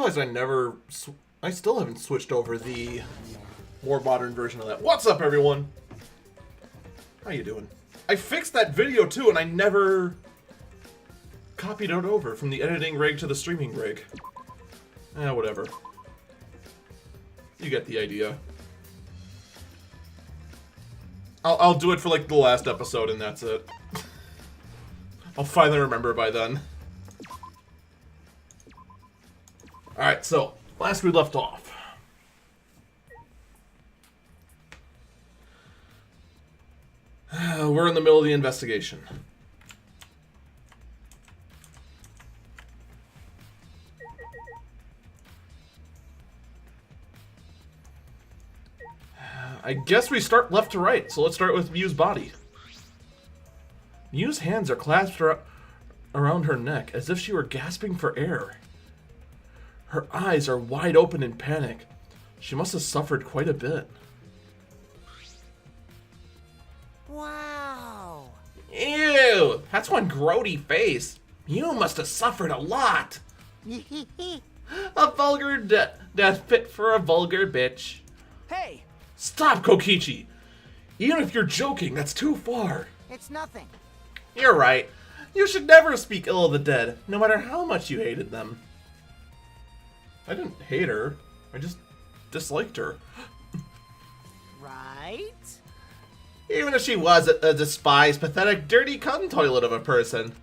realized I still haven't switched over the more modern version of that. What's up, everyone? How you doing? I fixed that video too, and I never copied it over from the editing rig to the streaming rig. Whatever. You get the idea. I'll do it for like the last episode, and that's it. I'll finally remember by then. Alright, so, last we left off. We're in the middle of the investigation. I guess we start left to right, so let's start with Miu's body. Miu's hands are clasped around her neck as if she were gasping for air. Her eyes are wide open in panic. She must have suffered quite a bit. Wow. Ew, that's one grody face. Miu must have suffered a lot. A vulgar death fit for a vulgar bitch. Hey! Stop, Kokichi! Even if you're joking, that's too far. It's nothing. You're right. You should never speak ill of the dead, no matter how much you hated them. I didn't hate her. I just disliked her. Right? Even if she was a despised, pathetic, dirty cum toilet of a person.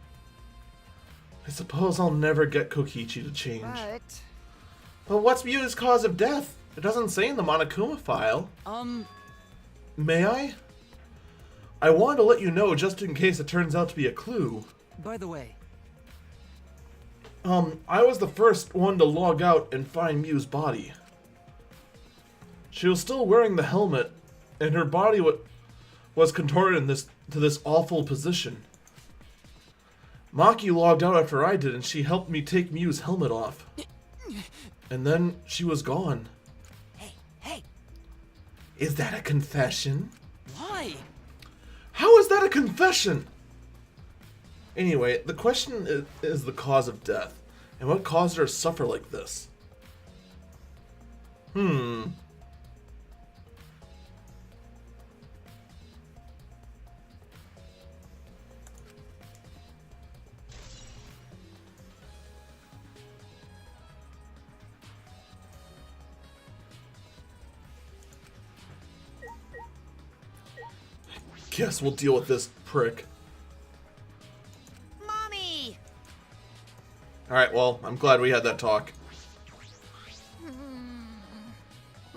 I suppose I'll never get Kokichi to change. But what's Miu's cause of death? It doesn't say in the Monokuma file. May I? I wanted to let you know just in case it turns out to be a clue. By the way. I was the first one to log out and find Miu's body. She was still wearing the helmet, and her body was contorted to this awful position. Maki logged out after I did, and she helped me take Miu's helmet off. And then she was gone. Hey! Is that a confession? Why? How is that a confession? Anyway, the question is the cause of death, and what caused her to suffer like this? Guess we'll deal with this prick. Mommy! Alright, well, I'm glad we had that talk.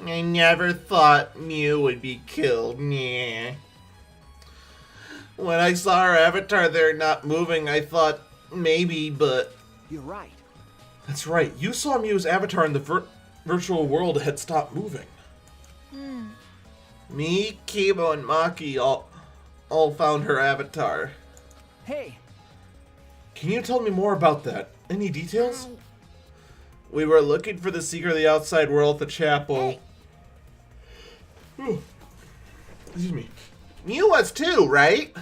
I never thought Miu would be killed. Nyeh. When I saw her avatar there not moving, I thought maybe, but... You're right. That's right. You saw Miu's avatar in the virtual world had stopped moving. Me, Kibo, and Maki all found her avatar. Hey! Can you tell me more about that? Any details? We were looking for the secret of the outside world at the chapel. Ooh. Excuse me. Miu was too, right?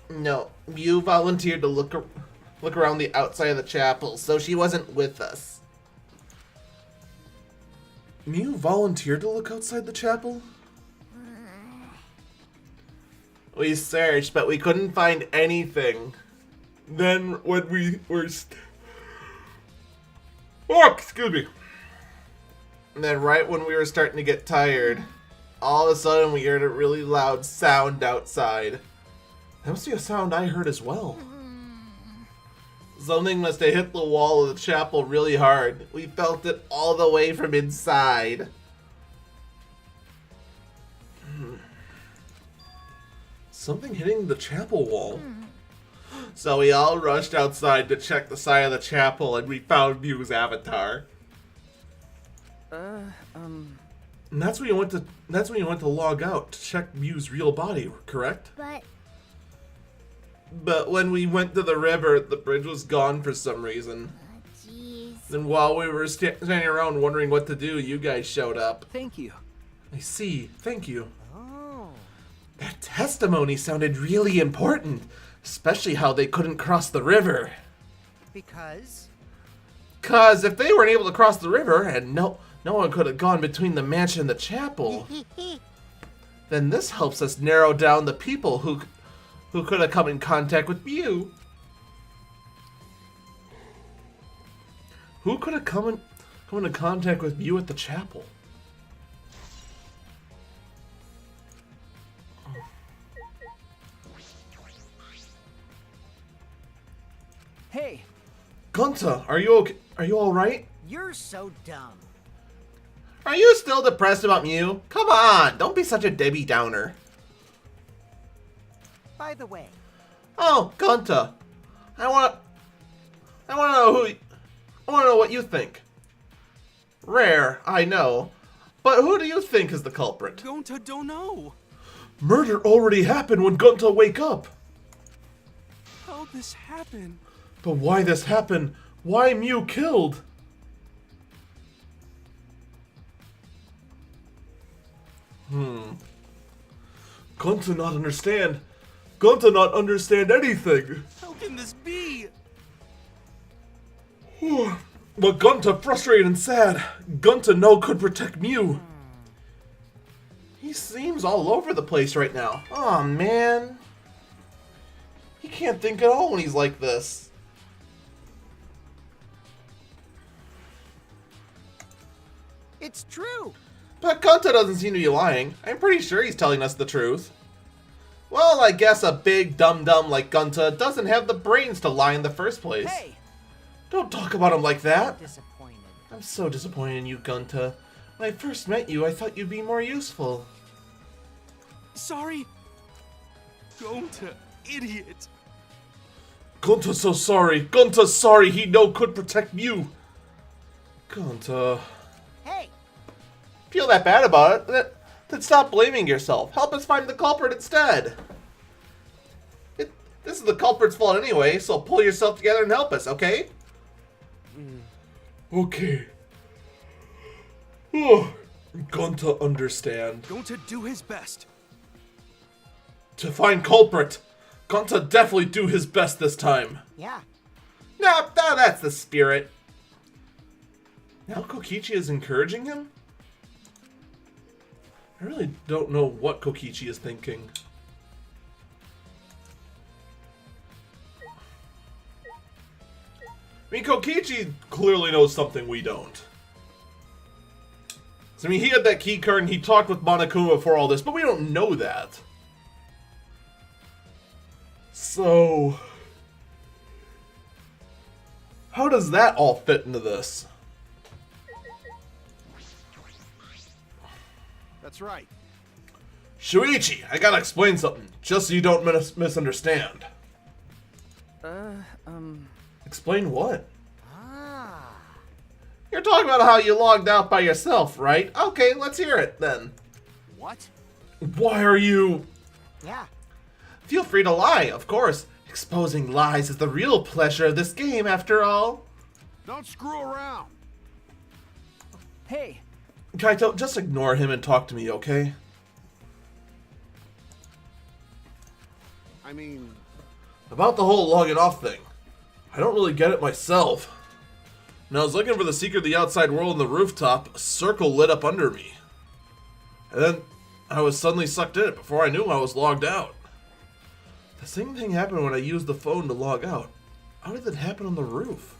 No, Miu volunteered to look around the outside of the chapel, so she wasn't with us. Miu volunteered to look outside the chapel? We searched, but we couldn't find anything. Then when we were... Oh, excuse me. And then right when we were starting to get tired, all of a sudden we heard a really loud sound outside. That must be a sound I heard as well. Something must have hit the wall of the chapel really hard. We felt it all the way from inside. Something hitting the chapel wall. So we all rushed outside to check the side of the chapel, and we found Miu's avatar. And that's when you went to log out to check Miu's real body, correct? But when we went to the river, the bridge was gone for some reason. Then while we were standing around wondering what to do, you guys showed up. Thank you. I see. Thank you. Oh. That testimony sounded really important, especially how they couldn't cross the river. Because Because if they weren't able to cross the river, and no one could have gone between the mansion and the chapel, then this helps us narrow down the people who could have come in contact with you. Who could have come into contact with you at the chapel? Hey, Gunta, are you okay? Are you all right? you're so dumb. Are you still depressed about Mew? Come on, don't be such a Debbie Downer. By the way, Oh, Gunta, I wanna know what you think. Rare, I know, but who do you think is the culprit? Gonta don't know. Murder already happened when Gunta wake up. How'd this happen? But why this happened? Why Mew killed? Gunta not understand. Gunta not understand anything. How can this be? But Gunta frustrated and sad. Gunta no could protect Mew. He seems all over the place right now. Aw, man. He can't think at all when he's like this. it's true. But Gunta doesn't seem to be lying. I'm pretty sure he's telling us the truth. Well, I guess a big dum-dum like Gunta doesn't have the brains to lie in the first place. Hey, Don't talk about him like that. disappointed. I'm so disappointed in you, Gunta. When I first met you, I thought you'd be more useful. Sorry. Gonta, idiot. Gunta's so sorry. Gunta's sorry he no could protect Mew. Gunta. Hey, Feel that bad about it? Then stop blaming yourself. Help us find the culprit instead. This is the culprit's fault anyway, so pull yourself together and help us, okay? Okay. Oh, Gunta understand. Gonta do his best. To find culprit. Gunta definitely do his best this time. yeah. Now that's the spirit. Now Kokichi is encouraging him? I really don't know what Kokichi is thinking. I mean, Kokichi clearly knows something we don't. So, I mean, he had that key card and he talked with Monokuma before all this, but we don't know that. So, how does that all fit into this? That's right. Shuichi, I gotta explain something, just so you don't misunderstand. Explain what? Ah, You're talking about how you logged out by yourself, right? Okay, let's hear it then. What? Why are you... yeah. Feel free to lie, of course. Exposing lies is the real pleasure of this game, after all. Don't screw around. Hey, Kaito, just ignore him and talk to me, okay? I mean, About the whole logging off thing. I don't really get it myself. When I was looking for the secret of the outside world on the rooftop, a circle lit up under me. And then I was suddenly sucked in it before I knew I was logged out. The same thing happened when I used the phone to log out. How did that happen on the roof?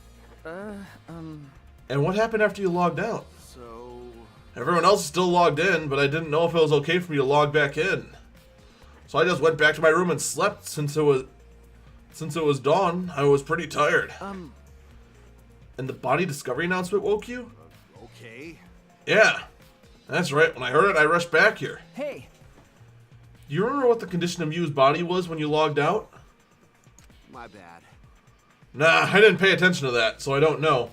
And what happened after you logged out? so... Everyone else is still logged in, but I didn't know if it was okay for me to log back in. So I just went back to my room and slept since it was dawn. I was pretty tired. And the body discovery announcement woke you? Okay. Yeah. That's right. When I heard it, I rushed back here. hey, Do you remember what the condition of Mew's body was when you logged out? My bad. Nah, I didn't pay attention to that, so I don't know.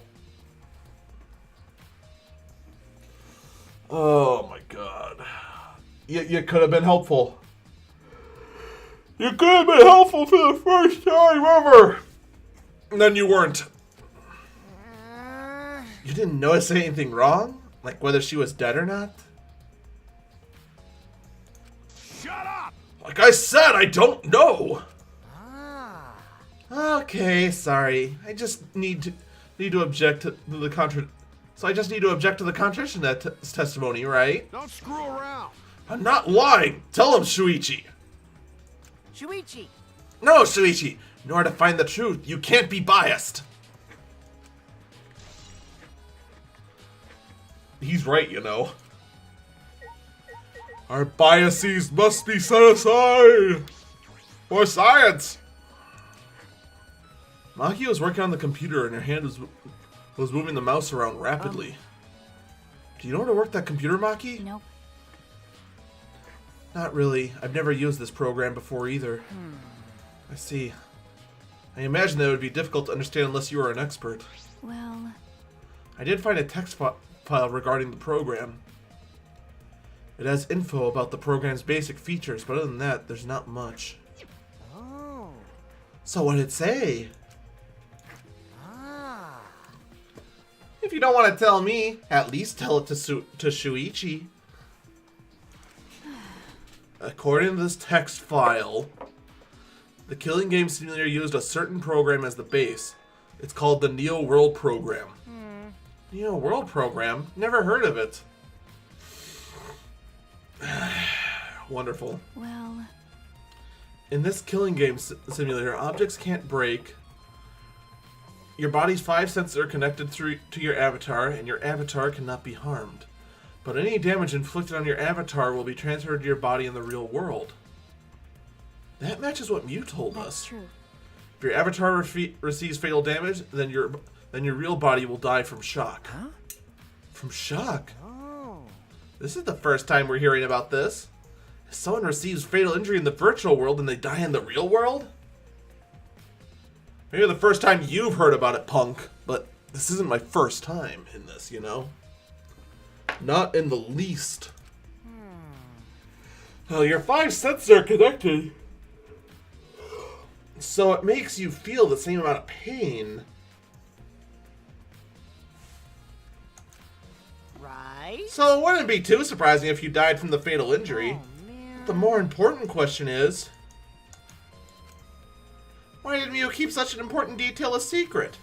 Oh my god. You could have been helpful. You could have been helpful for the first time ever! And then you weren't. You didn't notice anything wrong? Like whether she was dead or not? Shut up! Like I said, I don't know! ah, Okay, sorry. I just need need to object to the So I just need to object to the contradiction of that testimony, right? Don't screw around. I'm not lying. Tell him, Shuichi. Shuichi. No, Shuichi. In order to find the truth, you can't be biased. He's right, you know. Our biases must be set aside for science. Maki was working on the computer and her hand was moving the mouse around rapidly. Do you know how to work that computer, Maki? Nope. Not really. I've never used this program before either. I see. I imagine that it would be difficult to understand unless you were an expert. Well... I did find a text file regarding the program. It has info about the program's basic features, but other than that, there's not much. Oh. So what did it say? Ah. If you don't want to tell me, at least tell it to Shuichi. According to this text file, the killing game simulator used a certain program as the base. It's called the Neo World Program. Neo World Program? Never heard of it. Wonderful. Well... In this killing game simulator, objects can't break. Your body's 5 senses are connected to your avatar, and your avatar cannot be harmed. But any damage inflicted on your avatar will be transferred to your body in the real world. That matches what Mew told us. That's true. If your avatar receives fatal damage, then your real body will die from shock. Huh? From shock? Oh. This is the first time we're hearing about this. If someone receives fatal injury in the virtual world and they die in the real world? Maybe the first time you've heard about it, punk. But this isn't my first time in this, you know? Not in the least. Well, your 5 senses are connected. So it makes you feel the same amount of pain. Right? So it wouldn't be too surprising if you died from the fatal injury. Oh, man. The more important question is, why did Mew keep such an important detail a secret?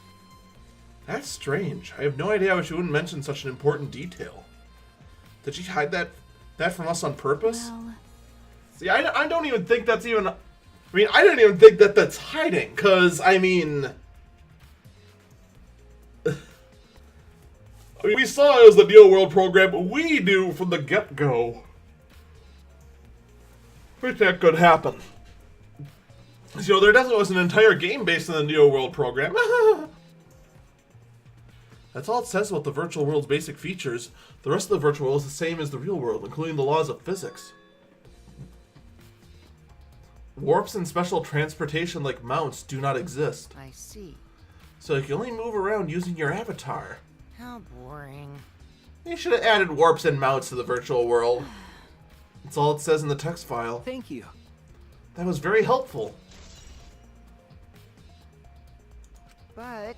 That's strange. I have no idea why she wouldn't mention such an important detail. Did she hide that from us on purpose? Well... See, I don't even think that's even... I mean, I don't even think that that's hiding, because, I mean... we saw it was the Neo World Program we knew from the get-go. Which that could happen. So, there definitely was an entire game based on the Neo World Program. That's all it says about the virtual world's basic features. The rest of the virtual world is the same as the real world, including the laws of physics. Warps and special transportation like mounts do not exist. I see. So you can only move around using your avatar. How boring. You should have added warps and mounts to the virtual world. That's all it says in the text file. Thank you. That was very helpful. But...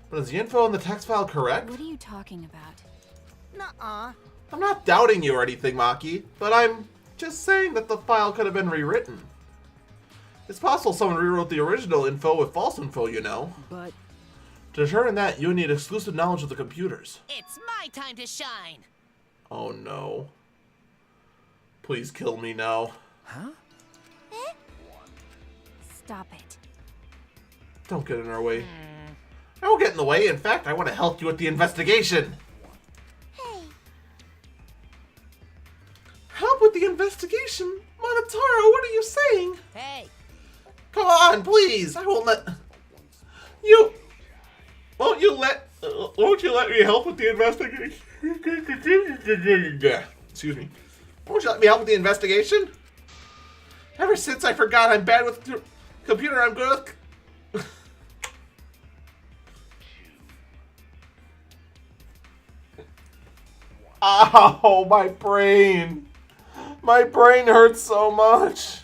But is the info in the text file correct? What are you talking about? Nuh-uh. I'm not doubting you or anything, Maki, but I'm just saying that the file could have been rewritten. It's possible someone rewrote the original info with false info, you know. But... To determine that, you need exclusive knowledge of the computers. It's my time to shine. Oh no. Please kill me now. Huh? Stop it. Don't get in our way. I won't get in the way. In fact, I want to help you with the investigation. Hey. Help with the investigation? Monotaro, what are you saying? Hey, Come on, please. I won't let... You... Won't you let me help with the investigation? Excuse me. Won't you let me help with the investigation? Ever since I forgot I'm bad with the computer, I'm good with... Ow, my brain. My brain hurts so much.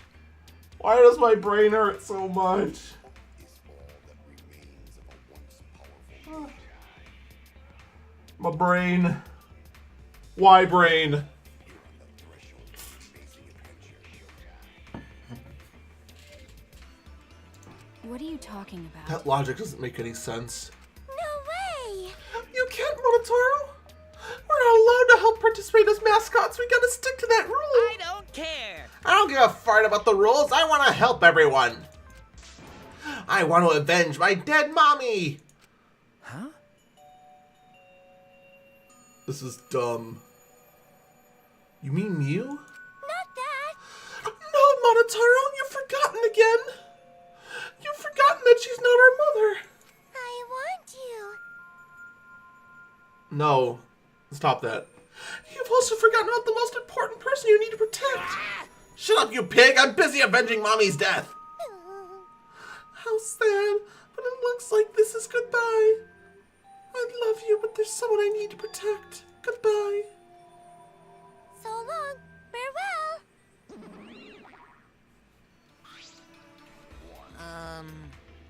Why does my brain hurt so much? My brain. Why brain? What are you talking about? That logic doesn't make any sense. No Monotaro? We're not allowed to help participate as mascots. We gotta stick to that rule. I don't care. I don't give a fart about the rules. I want to help everyone. I want to avenge my dead mommy. Huh? This is dumb. You mean Mew? Not that. No, Monotaro, you've forgotten again. You've forgotten that she's not our mother. I want you. No, stop that. You've also forgotten about the most important person you need to protect. Shut up, you pig! I'm busy avenging Mommy's death. How sad, but it looks like this is goodbye. I love you, but there's someone I need to protect. Goodbye. So long. Farewell.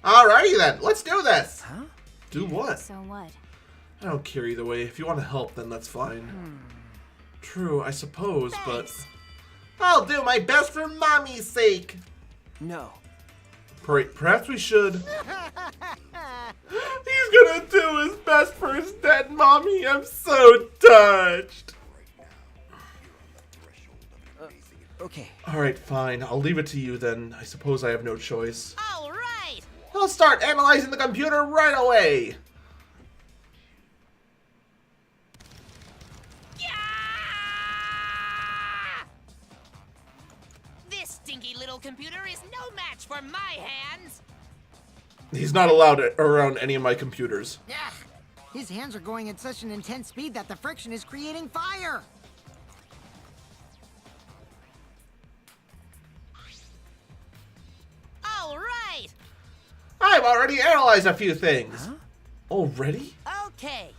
Alrighty then, let's do this. Huh? Do what? So what? I don't care either way. If you want to help, then that's fine. True, I suppose, Thanks. but I'll do my best for Mommy's sake. No. Perhaps we should. He's gonna do his best for his dead mommy. I'm so touched. Okay. Alright, fine. I'll leave it to you then. I suppose I have no choice. All right. I'll start analyzing the computer right away. Yeah! This stinky little computer is no match for my hands. He's not allowed around any of my computers. Yeah. His hands are going at such an intense speed that the friction is creating fire. All right. I've already analyzed a few things. Already? Okay.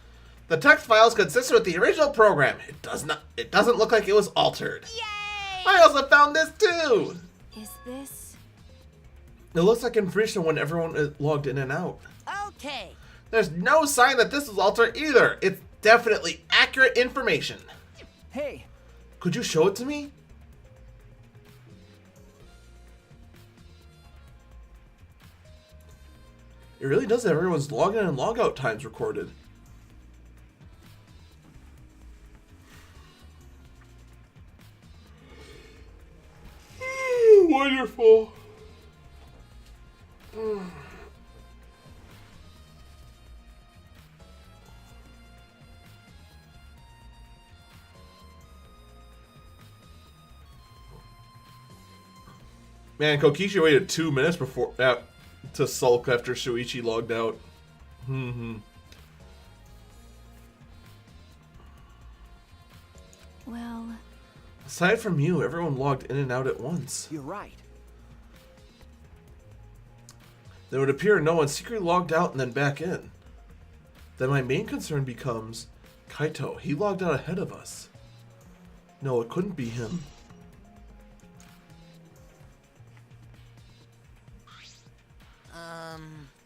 The text files consistent with the original program. It doesn't look like it was altered. Yay! I also found this too. Is this? It looks like information when everyone is logged in and out. Okay. There's no sign that this was altered either. It's definitely accurate information. Hey. Could you show it to me? It really does have everyone's login and logout times recorded. Wonderful. Man, Kokichi waited 2 minutes before to sulk after Shuichi logged out. Well, Aside from you, everyone logged in and out at once. You're right. Then it would appear no one secretly logged out and then back in. Then my main concern becomes Kaito. He logged out ahead of us. No, it couldn't be him.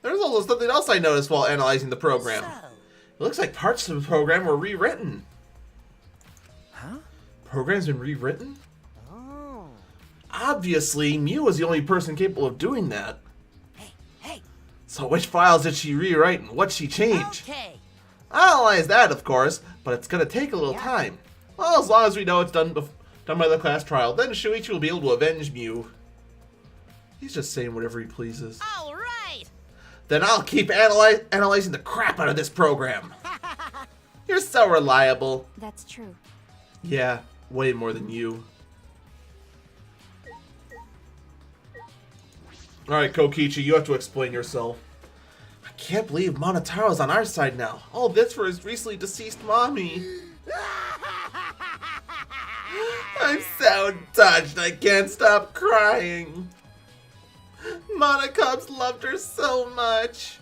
There's also something else I noticed while analyzing the program. So, It looks like parts of the program were rewritten. Huh? Program's been rewritten? Oh. Obviously, Mew was the only person capable of doing that. hey. So which files did she rewrite and what'd she change? Okay. I'll analyze that, of course, but it's gonna take a little time. Well, as long as we know it's done by the class trial, then Shuichi will be able to avenge Mew. He's just saying whatever he pleases. All right. Then I'll keep analyzing the crap out of this program. You're so reliable. that's true. Yeah, way more than you. Alright, Kokichi, you have to explain yourself. I can't believe Monotaro's on our side now. All this for his recently deceased mommy. I'm so touched I can't stop crying. Monocubs loved her so much.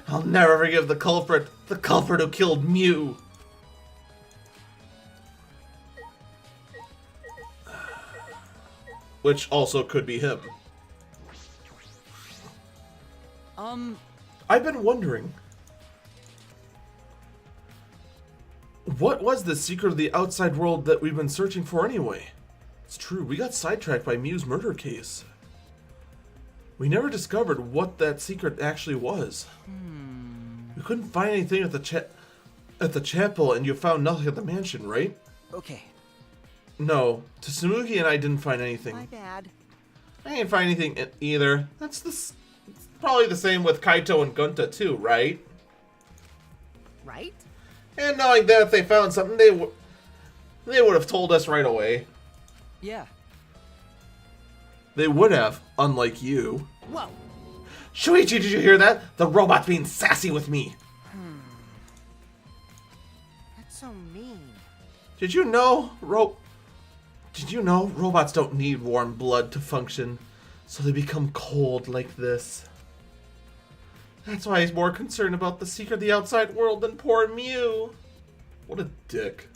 I'll never forgive the culprit who killed Mew. Which also could be him. I've been wondering, what was the secret of the outside world that we've been searching for anyway? It's true, we got sidetracked by Mew's murder case. We never discovered what that secret actually was. We couldn't find anything at the chapel and you found nothing at the mansion, right? Okay. No, Tsumugi and I didn't find anything. My bad. I didn't find anything either. It's probably the same with Kaito and Gunta too, right? Right? And knowing that if they found something, they would have told us right away. Yeah. They would have, unlike you. Whoa. Shuichi, did you hear that? The robot's being sassy with me. That's so mean. Did you know robots don't need warm blood to function, so they become cold like this? That's why he's more concerned about the secret of the outside world than poor Mew. What a dick.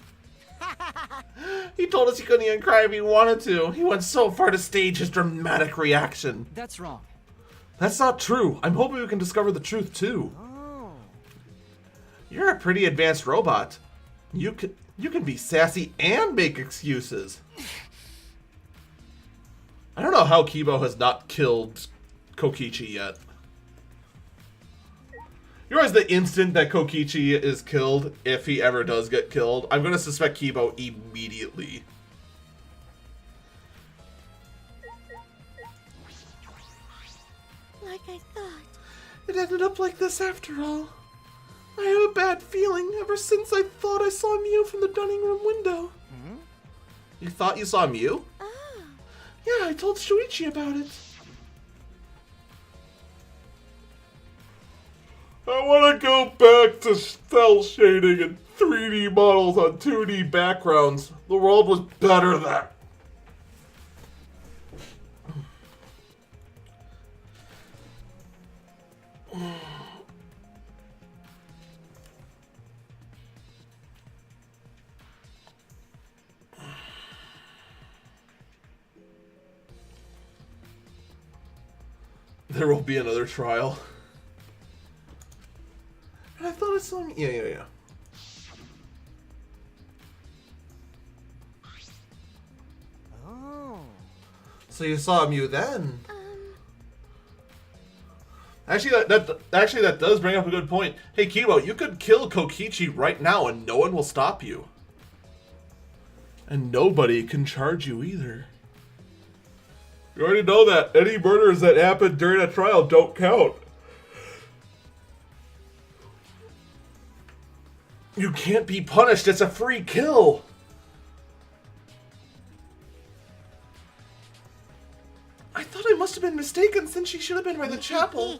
He told us he couldn't even cry if he wanted to. He went so far to stage his dramatic reaction. That's wrong. That's not true. I'm hoping we can discover the truth too. Oh. You're a pretty advanced robot. You can be sassy and make excuses. I don't know how Kibo has not killed Kokichi yet. You realize the instant that Kokichi is killed, if he ever does get killed, I'm going to suspect Kibo immediately. Like I thought. It ended up like this after all. I have a bad feeling ever since I thought I saw Mew from the dining room window. You thought you saw Mew? Ah. Yeah, I told Shuichi about it. I want to go back to cell shading and 3D models on 2D backgrounds. The world was better then. There will be another trial. I thought I saw him. Yeah. Oh. So you saw Mew then? Actually, that does bring up a good point. Hey, Kibo, you could kill Kokichi right now and no one will stop you. And nobody can charge you either. You already know that. Any murders that happened during a trial don't count. You can't be punished. It's a free kill. I thought I must have been mistaken since she should have been by the chapel.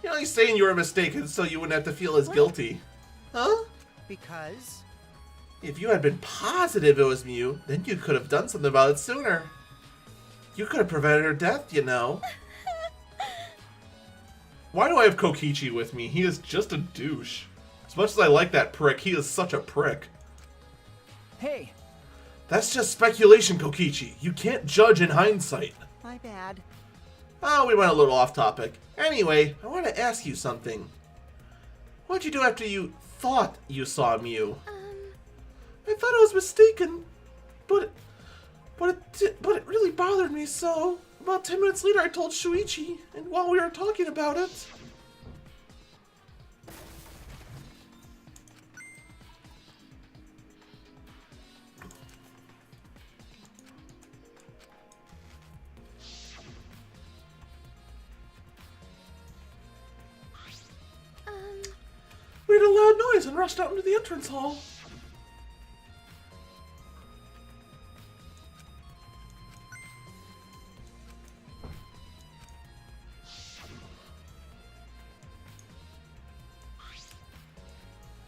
You know, he's saying you were mistaken so you wouldn't have to feel as guilty. Huh? Because? If you had been positive it was Mew, then you could have done something about it sooner. You could have prevented her death, you know. Why do I have Kokichi with me? He is just a douche. As much as I like that prick, he is such a prick. Hey. That's just speculation, Kokichi. You can't judge in hindsight. My bad. Oh, we went a little off topic. Anyway, I want to ask you something. What'd you do after you thought you saw Mew? I thought I was mistaken, but it really bothered me so. About 10 minutes later, I told Shuichi, and while we were talking about it... We heard a loud noise and rushed out into the entrance hall.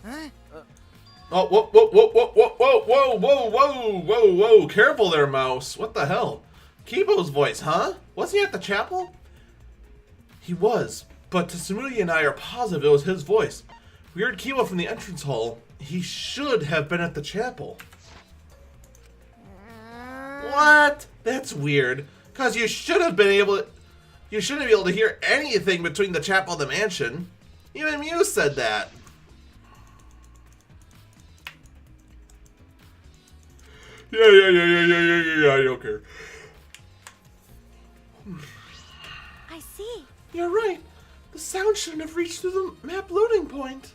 Huh? Oh, whoa. Careful there, Mouse. What the hell? Kibo's voice, huh? Was he at the chapel? He was, but Tsumugi and I are positive it was his voice. We heard Kibo from the entrance hall. He should have been at the chapel. What? That's weird. Cause you shouldn't be able to hear anything between the chapel and the mansion. Even Mew said that. Yeah, I don't care. I see. You're right. The sound shouldn't have reached through the map loading point.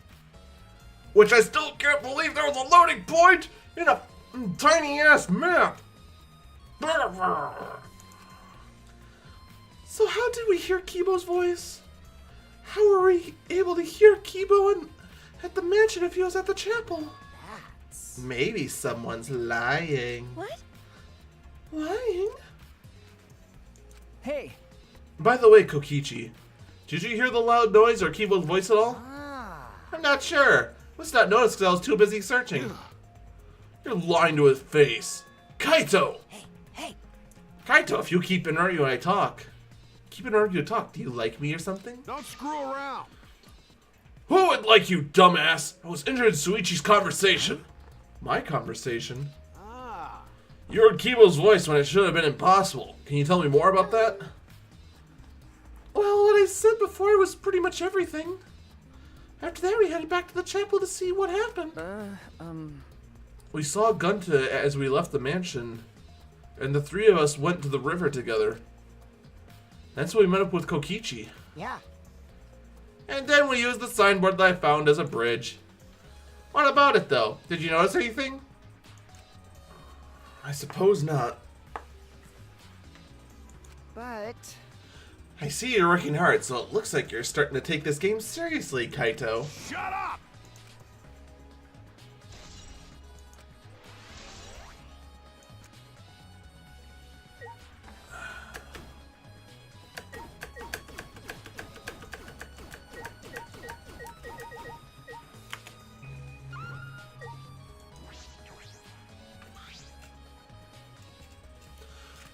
Which I still can't believe there was a loading point in a tiny ass map. So how did we hear Kibo's voice? How were we able to hear Kibo at the mansion if he was at the chapel? That's... Maybe someone's lying. What? Lying? Hey, By the way, Kokichi, did you hear the loud noise or Kibo's voice at all? Ah. I'm not sure. Must not notice because I was too busy searching. You're lying to his face. Kaito! Hey, Kaito, if you keep an arguing when I talk. Keep an arguing to talk. Do you like me or something? Don't screw around. Who would like you, dumbass? I was interested in Suichi's conversation. My conversation? Ah. You heard Kibo's voice when it should have been impossible. Can you tell me more about that? Well, what I said before was pretty much everything. After that, we headed back to the chapel to see what happened. We saw Gunta as we left the mansion, and the three of us went to the river together. That's when we met up with Kokichi. yeah. And then we used the signboard that I found as a bridge. What about it, though? Did you notice anything? I suppose not. But... I see you're working hard, so it looks like you're starting to take this game seriously, Kaito. Shut up!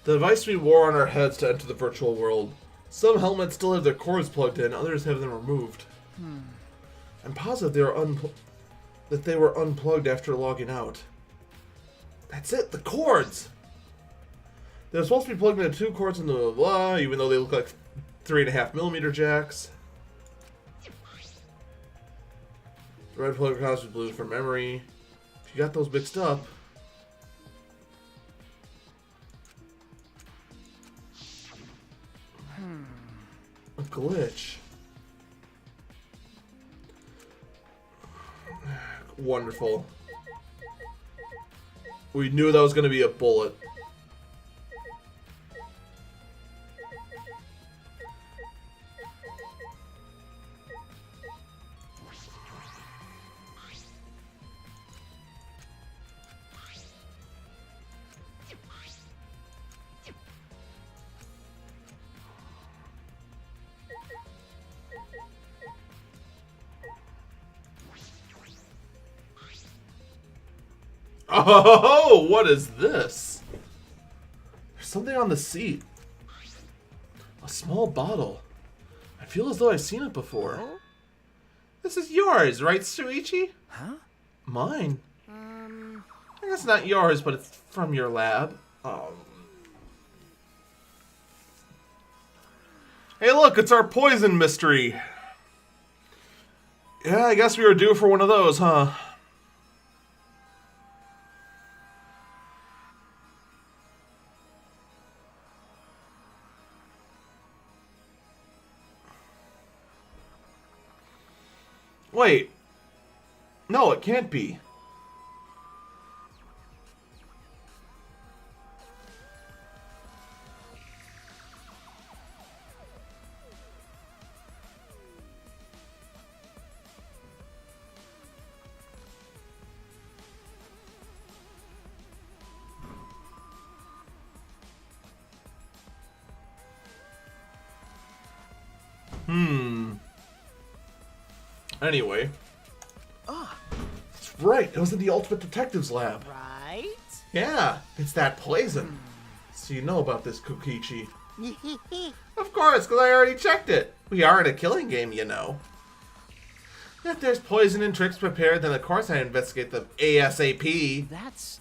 The device we wore on our heads to enter the virtual world. Some helmets still have their cords plugged in, others have them removed. I'm positive they were unplugged after logging out. That's it, the cords! They're supposed to be plugged into two cords and blah, blah, blah, even though they look like 3.5mm jacks. The red plug costs blue for memory. If you got those mixed up... A glitch. Wonderful. We knew that was going to be a bullet. Oh, what is this? There's something on the seat. A small bottle. I feel as though I've seen it before. This is yours, right, Shuichi? huh? Mine? I guess not yours, but it's from your lab. Hey, look, it's our poison mystery. Yeah, I guess we were due for one of those, huh? Wait. No, it can't be. Anyway. That's right. It was in the Ultimate Detectives lab. Right? Yeah, it's that poison. So you know about this, Kokichi. Of course, because I already checked it. We are in a killing game, you know. If there's poison and tricks prepared, then of course I investigate them ASAP. That's...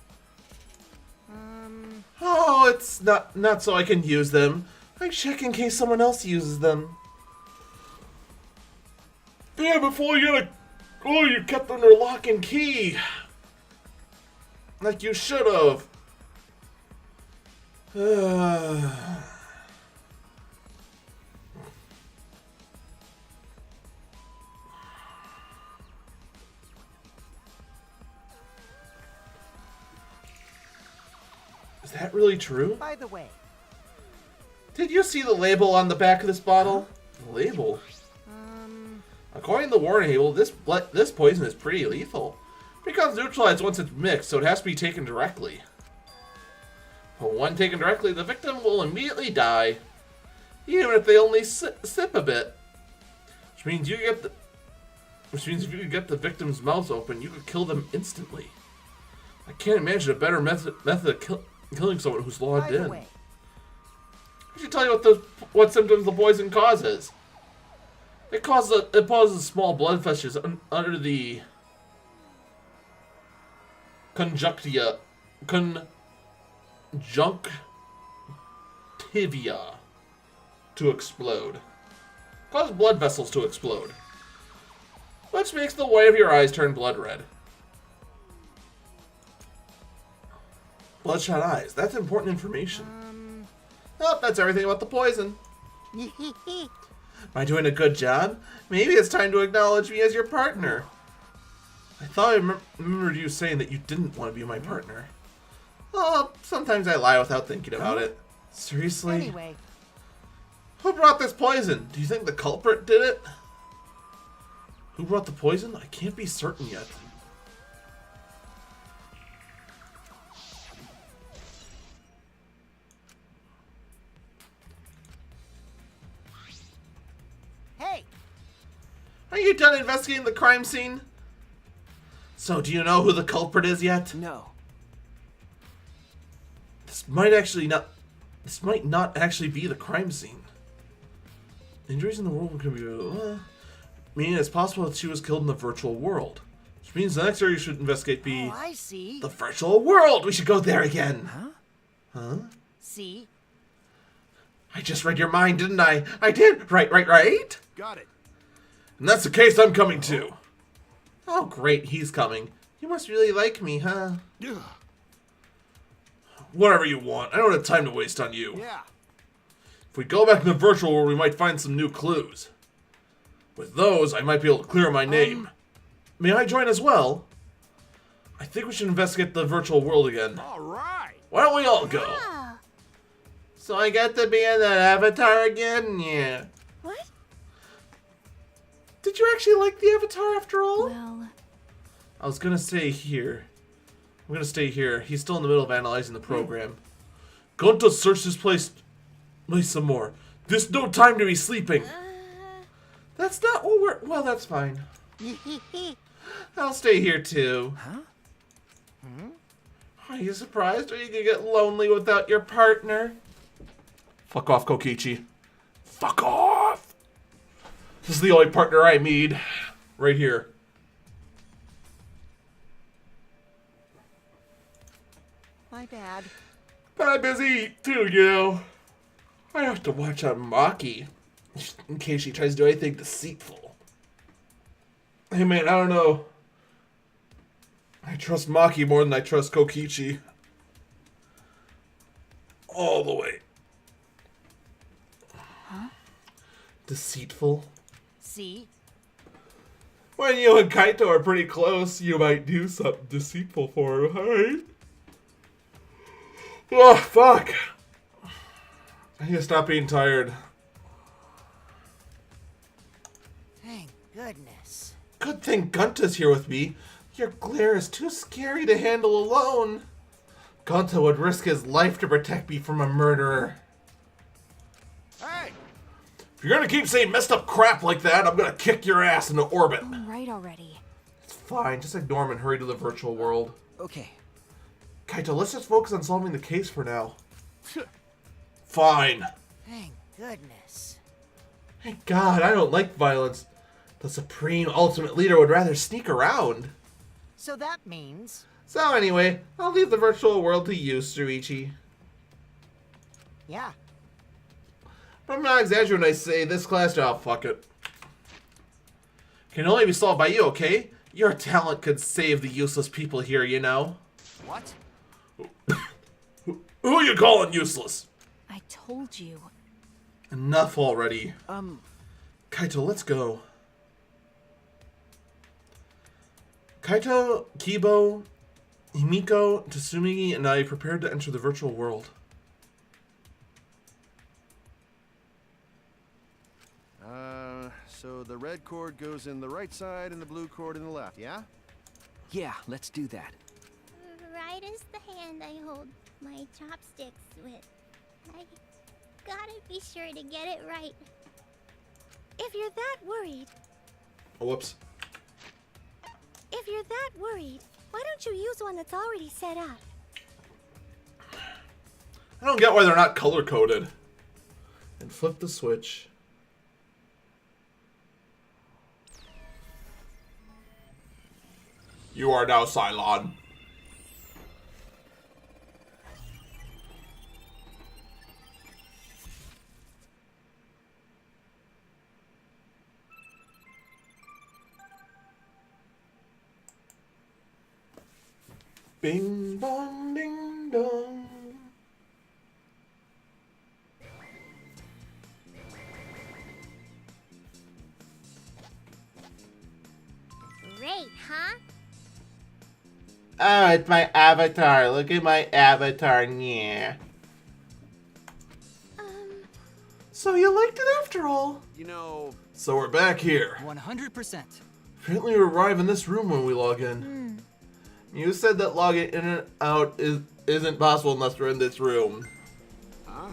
Oh, it's not so I can use them. I check in case someone else uses them. Yeah, before you gotta... Oh, you kept under lock and key. Like you should have. Is that really true? By the way, Did you see the label on the back of this bottle? The label? According to the warning label, this poison is pretty lethal. It becomes neutralized once it's mixed, so it has to be taken directly. But when taken directly, the victim will immediately die, even if they only sip a bit. Which means if you get the victim's mouth open, you could kill them instantly. I can't imagine a better method of killing someone who's logged by the in. way, I should tell you what symptoms the poison causes. It causes small blood vessels under the conjunctiva to explode. Causes blood vessels to explode, which makes the white of your eyes turn blood red. Bloodshot eyes. That's important information. Oh, that's everything about the poison. Am I doing a good job? Maybe it's time to acknowledge me as your partner. I thought I remembered you saying that you didn't want to be my partner. Oh, sometimes I lie without thinking about it. Seriously? anyway, Who brought this poison? Do you think the culprit did it? Who brought the poison? I can't be certain yet. hey, Are you done investigating the crime scene? So, do you know who the culprit is yet? No. This might not actually be the crime scene. Injuries in the world could be meaning it's possible that she was killed in the virtual world. Which means the next area you should investigate be oh, I see. the virtual world. We should go there again. Huh? See? I just read your mind, didn't I? I did. Right. Got it. And that's the case I'm coming to. Oh, great. He's coming. You must really like me, huh? Ugh. Whatever you want. I don't have time to waste on you. Yeah. If we go back to the virtual world, we might find some new clues. With those, I might be able to clear my name. May I join as well? I think we should investigate the virtual world again. All right. Why don't we all go? Ah, So I get to be in that avatar again? Yeah. what? Did you actually like the avatar after all? Well, I was gonna stay here. I'm gonna stay here. He's still in the middle of analyzing the program. Going to search this place some more. There's no time to be sleeping. That's not what we're... Well, that's fine. I'll stay here too. Huh? Are you surprised? Or are you gonna get lonely without your partner? Fuck off, Kokichi. Fuck off! This is the only partner I need. Right here. My bad. But I'm busy too, you know. I have to watch out Maki in case she tries to do anything deceitful. Hey man, I don't know. I trust Maki more than I trust Kokichi. All the way. huh? Deceitful? See? When you and Kaito are pretty close, you might do something deceitful for him, alright? Oh, fuck. I need to stop being tired. Thank goodness. Good thing Gunta's here with me. Your glare is too scary to handle alone. Gunta would risk his life to protect me from a murderer. Hey. If you're gonna keep saying messed up crap like that, I'm gonna kick your ass into orbit. All right already. It's fine, just ignore him and hurry to the virtual world. Okay. Kaito, let's just focus on solving the case for now. Fine. Thank goodness. Thank God, I don't like violence. The supreme ultimate leader would rather sneak around. So that means... So anyway, I'll leave the virtual world to you, Shuichi. Yeah. But I'm not exaggerating when I say this class job, fuck it. Can only be solved by you, okay? Your talent could save the useless people here, you know? What? Who are you calling useless? I told you. Enough already. Um, Kaito, let's go. Kaito, Kibo, Himiko, Tatsumi, and I prepared to enter the virtual world. So the red cord goes in the right side and the blue cord in the left, yeah? Yeah, let's do that. Right as the hand I hold my chopsticks with. I gotta be sure to get it right. If you're that worried, Oh, whoops. if you're that worried, why don't you use one that's already set up? I don't get why they're not color-coded. And flip the switch. You are now Cylon. Bing bong ding dong. Great, huh? Oh, it's my avatar. Look at my avatar. Yeah. So you liked it after all. You know, So we're back here. 100%. Apparently we arrive in this room when we log in. You said that logging in and out isn't possible unless we're in this room. huh?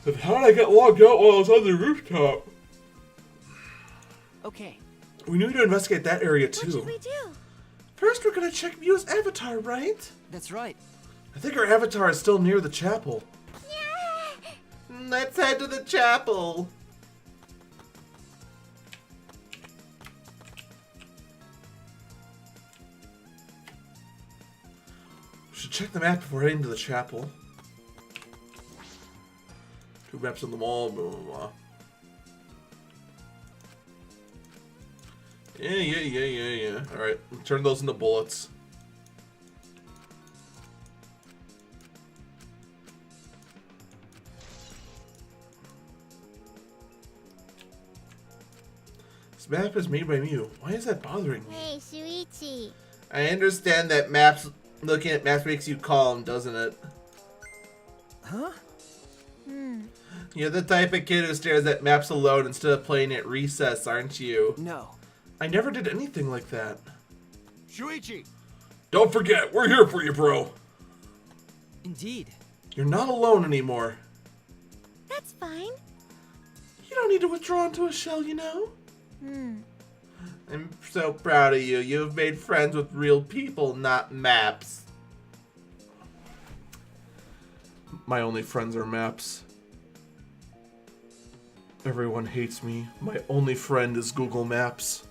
But how did I get logged out while I was on the rooftop? Okay. We need to investigate that area What should too. we do? First we're gonna check Miu's avatar, right? That's right. I think our avatar is still near the chapel. Yeah! Let's head to the chapel. We should check the map before heading to the chapel. 2 maps on the wall, blah blah blah. Yeah. Alright, turn those into bullets. This map is made by Miu. Why is that bothering me? Hey, Shuichi. I understand that looking at maps makes you calm, doesn't it? Huh? You're the type of kid who stares at maps alone instead of playing at recess, aren't you? No. I never did anything like that. Shuichi! Don't forget, we're here for you, bro. Indeed. You're not alone anymore. That's fine. You don't need to withdraw into a shell, you know? I'm so proud of you. You've made friends with real people, not maps. My only friends are maps. Everyone hates me. My only friend is Google Maps.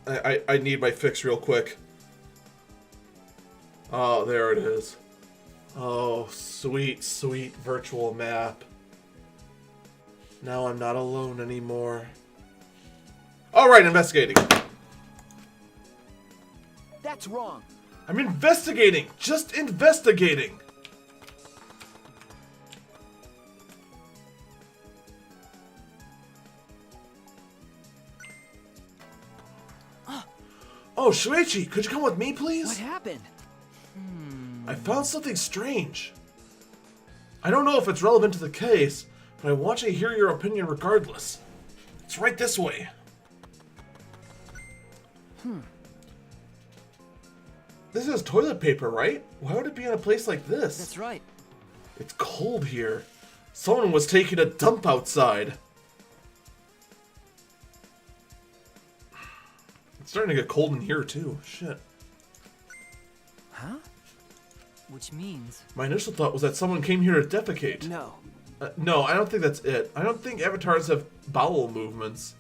I need my fix real quick. Oh, there it is. Oh, sweet, sweet virtual map. Now I'm not alone anymore. Alright, investigating. That's wrong. I'm investigating! Just investigating! Oh, Shuichi, could you come with me, please? What happened? I found something strange. I don't know if it's relevant to the case, but I want you to hear your opinion regardless. It's right this way. This is toilet paper, right? Why would it be in a place like this? That's right. It's cold here. Someone was taking a dump outside. It's starting to get cold in here too. Shit. Huh? Which means... My initial thought was that someone came here to defecate. No. No, I don't think that's it. I don't think avatars have bowel movements.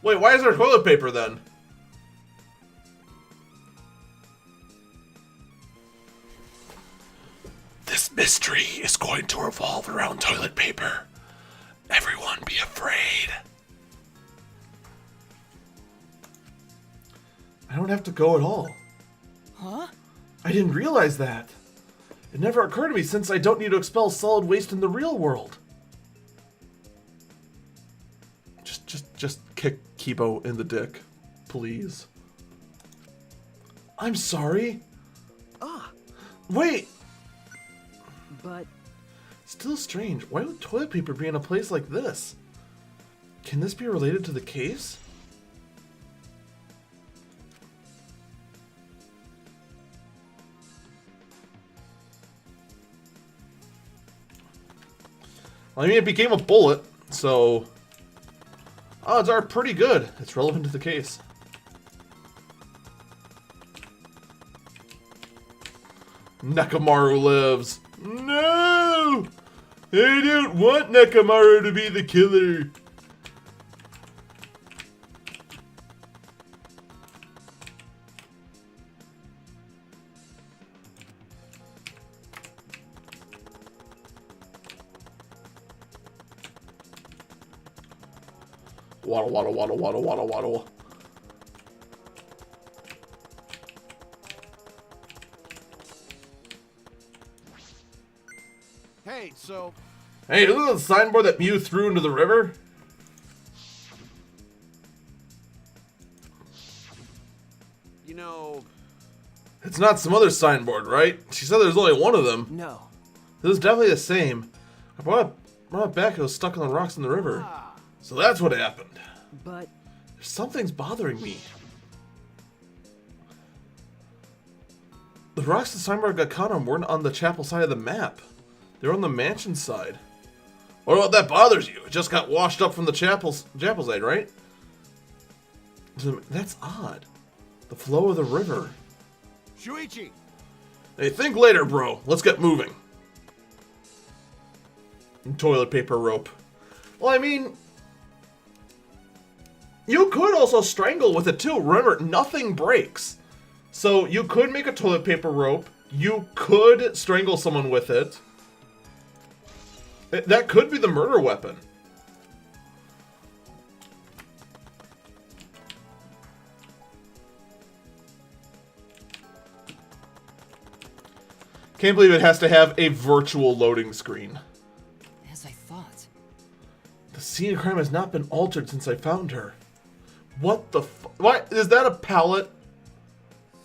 Wait, why is there toilet paper then? This mystery is going to revolve around toilet paper. Everyone be afraid. I don't have to go at all. Huh? I didn't realize that. It never occurred to me since I don't need to expel solid waste in the real world. Just keep Kibo in the dick. Please. I'm sorry. Ah, Wait! but Still strange. Why would toilet paper be in a place like this? Can this be related to the case? Well, I mean, it became a bullet, so odds are pretty good. It's relevant to the case. Nekamaru lives. No! I don't want Nekamaru to be the killer. Waddle, waddle, waddle, waddle, waddle, waddle. Hey, so Hey, look at the signboard that Mew threw into the river. you know, It's not some other signboard, right? She said there's only one of them. no. This is definitely the same. I brought it back. It was stuck on the rocks in the river. So that's what happened. But Something's bothering me. The rocks the signboard got caught on weren't on the chapel side of the map. They were on the mansion side. What about that bothers you? It just got washed up from the chapel side, right? That's odd. The flow of the river. Shuichi. Hey, think later, bro. Let's get moving. And toilet paper rope. Well, I mean, you could also strangle with it too. Remember, nothing breaks. So you could make a toilet paper rope. You could strangle someone with it. That could be the murder weapon. Can't believe it has to have a virtual loading screen. as I thought. The scene of crime has not been altered since I found her. What the What? Is that a pallet?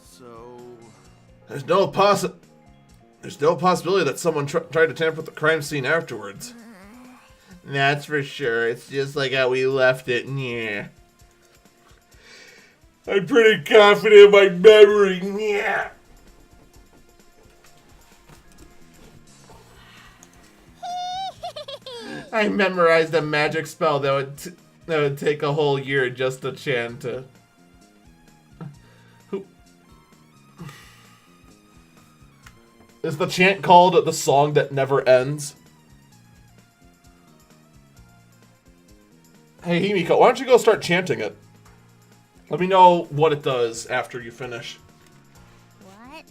So There's no possibility that someone tried to tamper with the crime scene afterwards. That's for sure. It's just like how we left it. Yeah. I'm pretty confident in my memory. Yeah. I memorized a magic spell that would take a whole year just to chant it. Who is the chant called the song that never ends? Hey Himiko, why don't you go start chanting it? Let me know what it does after you finish. What?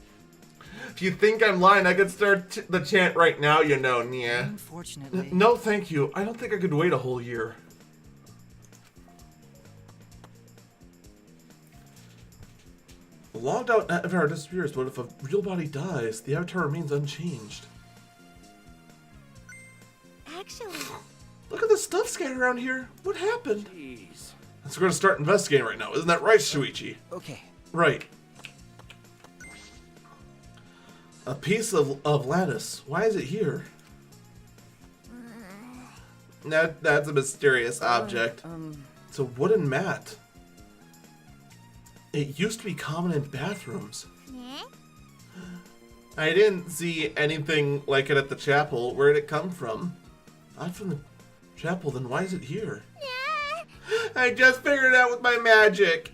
If you think I'm lying, I could start the chant right now, you know, yeah. Unfortunately. No, thank you. I don't think I could wait a whole year. The logged out avatar disappears, but if a real body dies, the avatar remains unchanged. Actually, Look at the stuff scattered around here. What happened? jeez. So we're gonna start investigating right now. Isn't that right, Shuichi? Okay. Right. A piece of lattice. Why is it here? That's a mysterious object. It's a wooden mat. It used to be common in bathrooms. yeah? I didn't see anything like it at the chapel. Where did it come from? Not from the chapel, then why is it here? Yeah. I just figured it out with my magic.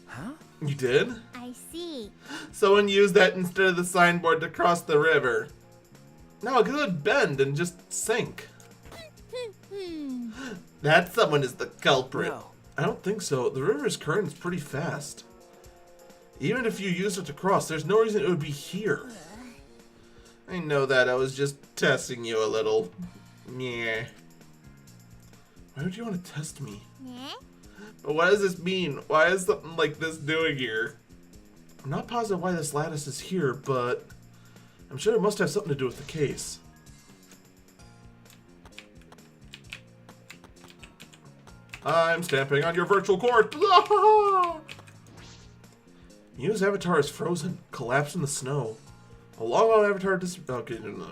Huh? You did? I see. Someone used that instead of the signboard to cross the river. No, it could bend and just sink. That someone is the culprit. No. I don't think so. The river's current is pretty fast. Even if you use it to cross, there's no reason it would be here. I know that. I was just testing you a little. Yeah. Why would you want to test me? Yeah? But what does this mean? Why is something like this doing here? I'm not positive why this lattice is here, but I'm sure it must have something to do with the case. I'm stamping on your virtual court. Mew's avatar is frozen, collapsed in the snow. A long avatar okay, no.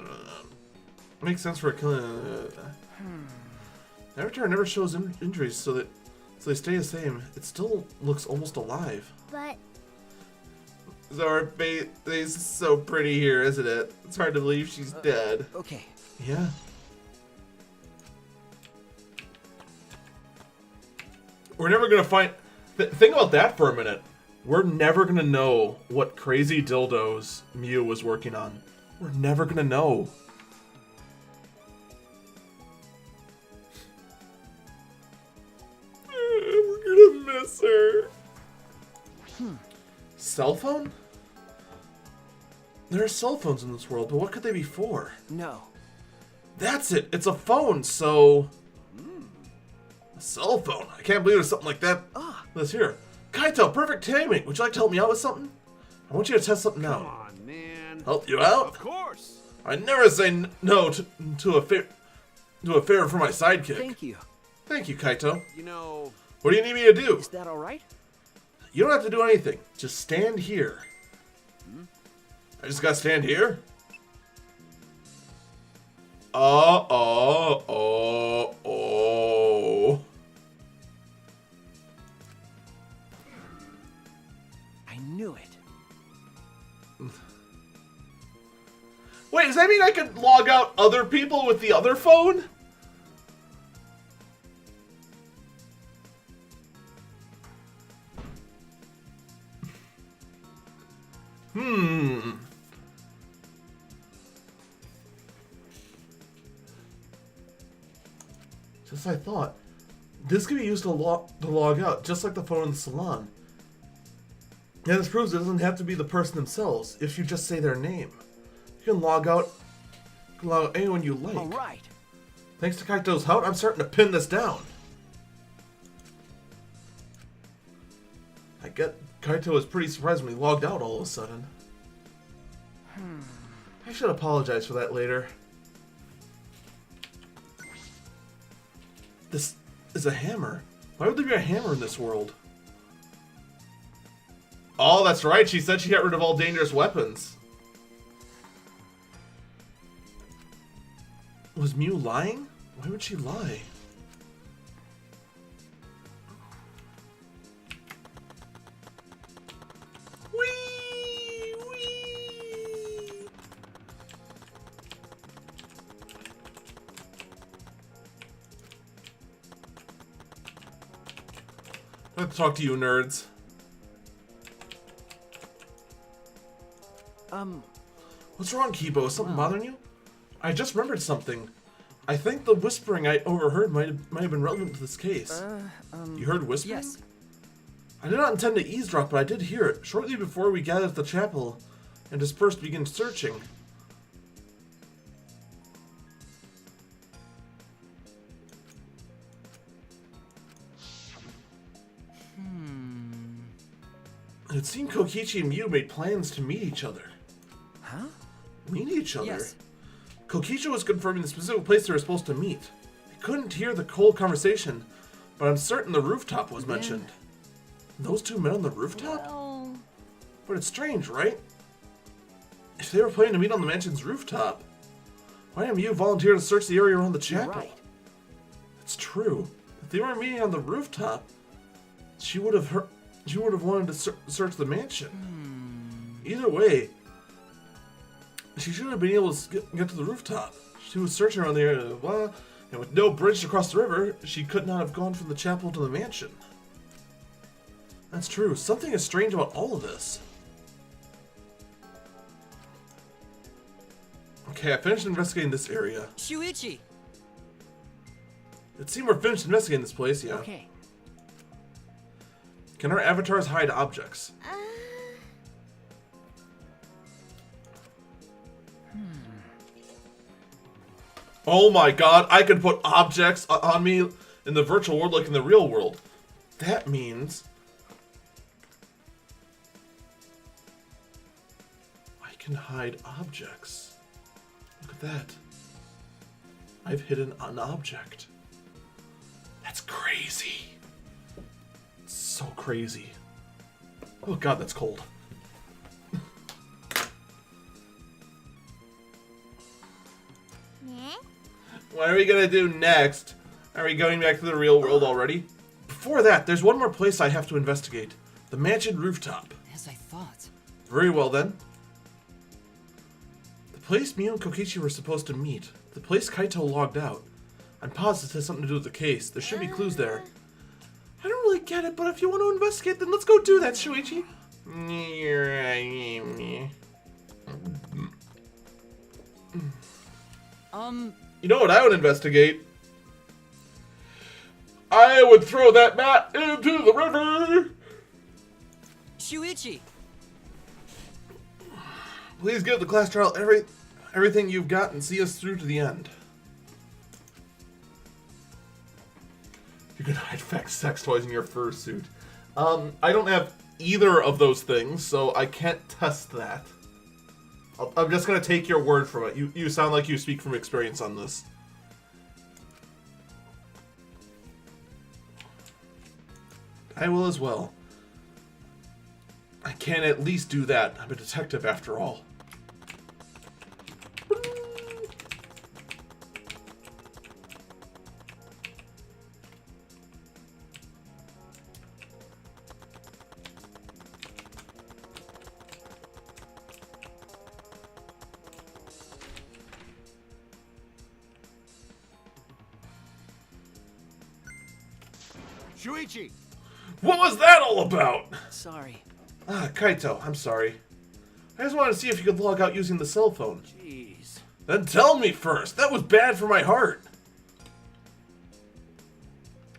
Makes sense for a killing. The avatar never shows injuries, so they stay the same. It still looks almost alive. But Our face is so pretty here, isn't it? It's hard to believe she's dead. Okay. Yeah. We're never gonna find. Think about that for a minute. We're never gonna know what crazy dildos Mew was working on. We're never gonna know. We're gonna miss her. Cell phone? There are cell phones in this world, but what could they be for? No. That's it. It's a phone, so... A cell phone. I can't believe there's something like that. Let's hear. Kaito, perfect timing. Would you like to help me out with something? I want you to test something Come out. on, man. Help you out? Of course. I never say no to a favor for my sidekick. Thank you. Thank you, Kaito. You know, What do you need me to do? Is that all right? You don't have to do anything. Just stand here. I just gotta stand here? Oh. I knew it. Wait, does that mean I could log out other people with the other phone? Just as I thought. This can be used to log out, just like the phone in the salon. And this proves it doesn't have to be the person themselves, if you just say their name. You can log out anyone you like. All right. Thanks to Kaito's help, I'm starting to pin this down. I get Kaito was pretty surprised when he logged out all of a sudden. I should apologize for that later. This is a hammer. Why would there be a hammer in this world? Oh, that's right. She said she got rid of all dangerous weapons. Was Mew lying? Why would she lie? Whee! Whee! I have to talk to you, nerds. What's wrong, Kibo? Is something bothering you? I just remembered something. I think the whispering I overheard might have been relevant to this case. You heard whispering? Yes. I did not intend to eavesdrop, but I did hear it shortly before we gathered at the chapel and dispersed to begin searching. It seemed Kokichi and Mew made plans to meet each other. Huh? Meet each other? Yes. Kokichi was confirming the specific place they were supposed to meet. I couldn't hear the whole conversation, but I'm certain the rooftop was mentioned. Those two met on the rooftop? well, But it's strange, right? If they were planning to meet on the mansion's rooftop, why didn't Mew volunteer to search the area around the You're chapel? right. It's true. If they were meeting on the rooftop, she would have wanted to search the mansion. Either way, she should have been able to get to the rooftop. She was searching around the area, and with no bridge to cross the river, she could not have gone from the chapel to the mansion. That's true. Something is strange about all of this. Okay, I finished investigating this area. Shuichi. It seemed we're finished investigating this place, yeah. Okay. Can our avatars hide objects? Oh my god, I can put objects on me in the virtual world like in the real world. That means I can hide objects. Look at that. I've hidden an object. That's crazy. It's so crazy. Oh god, that's cold. What are we gonna do next? Are we going back to the real world already? Before that, there's one more place I have to investigate. The mansion rooftop. As I thought. Very well then. The place Miu and Kokichi were supposed to meet. The place Kaito logged out. I'm positive it has something to do with the case. There should be clues there. I don't really get it, but if you want to investigate, then let's go do that, Shuichi. You know what I would investigate? I would throw that mat into the river! Shuichi! Please give the class trial everything you've got and see us through to the end. You can hide sex toys in your fursuit. I don't have either of those things, so I can't test that. I'm just gonna take your word from it. You sound like you speak from experience on this. I will as well. I can at least do that. I'm a detective after all. Shuichi! What was that all about? Sorry. Ah, Kaito, I'm sorry. I just wanted to see if you could log out using the cell phone. Jeez. Then tell me first. That was bad for my heart.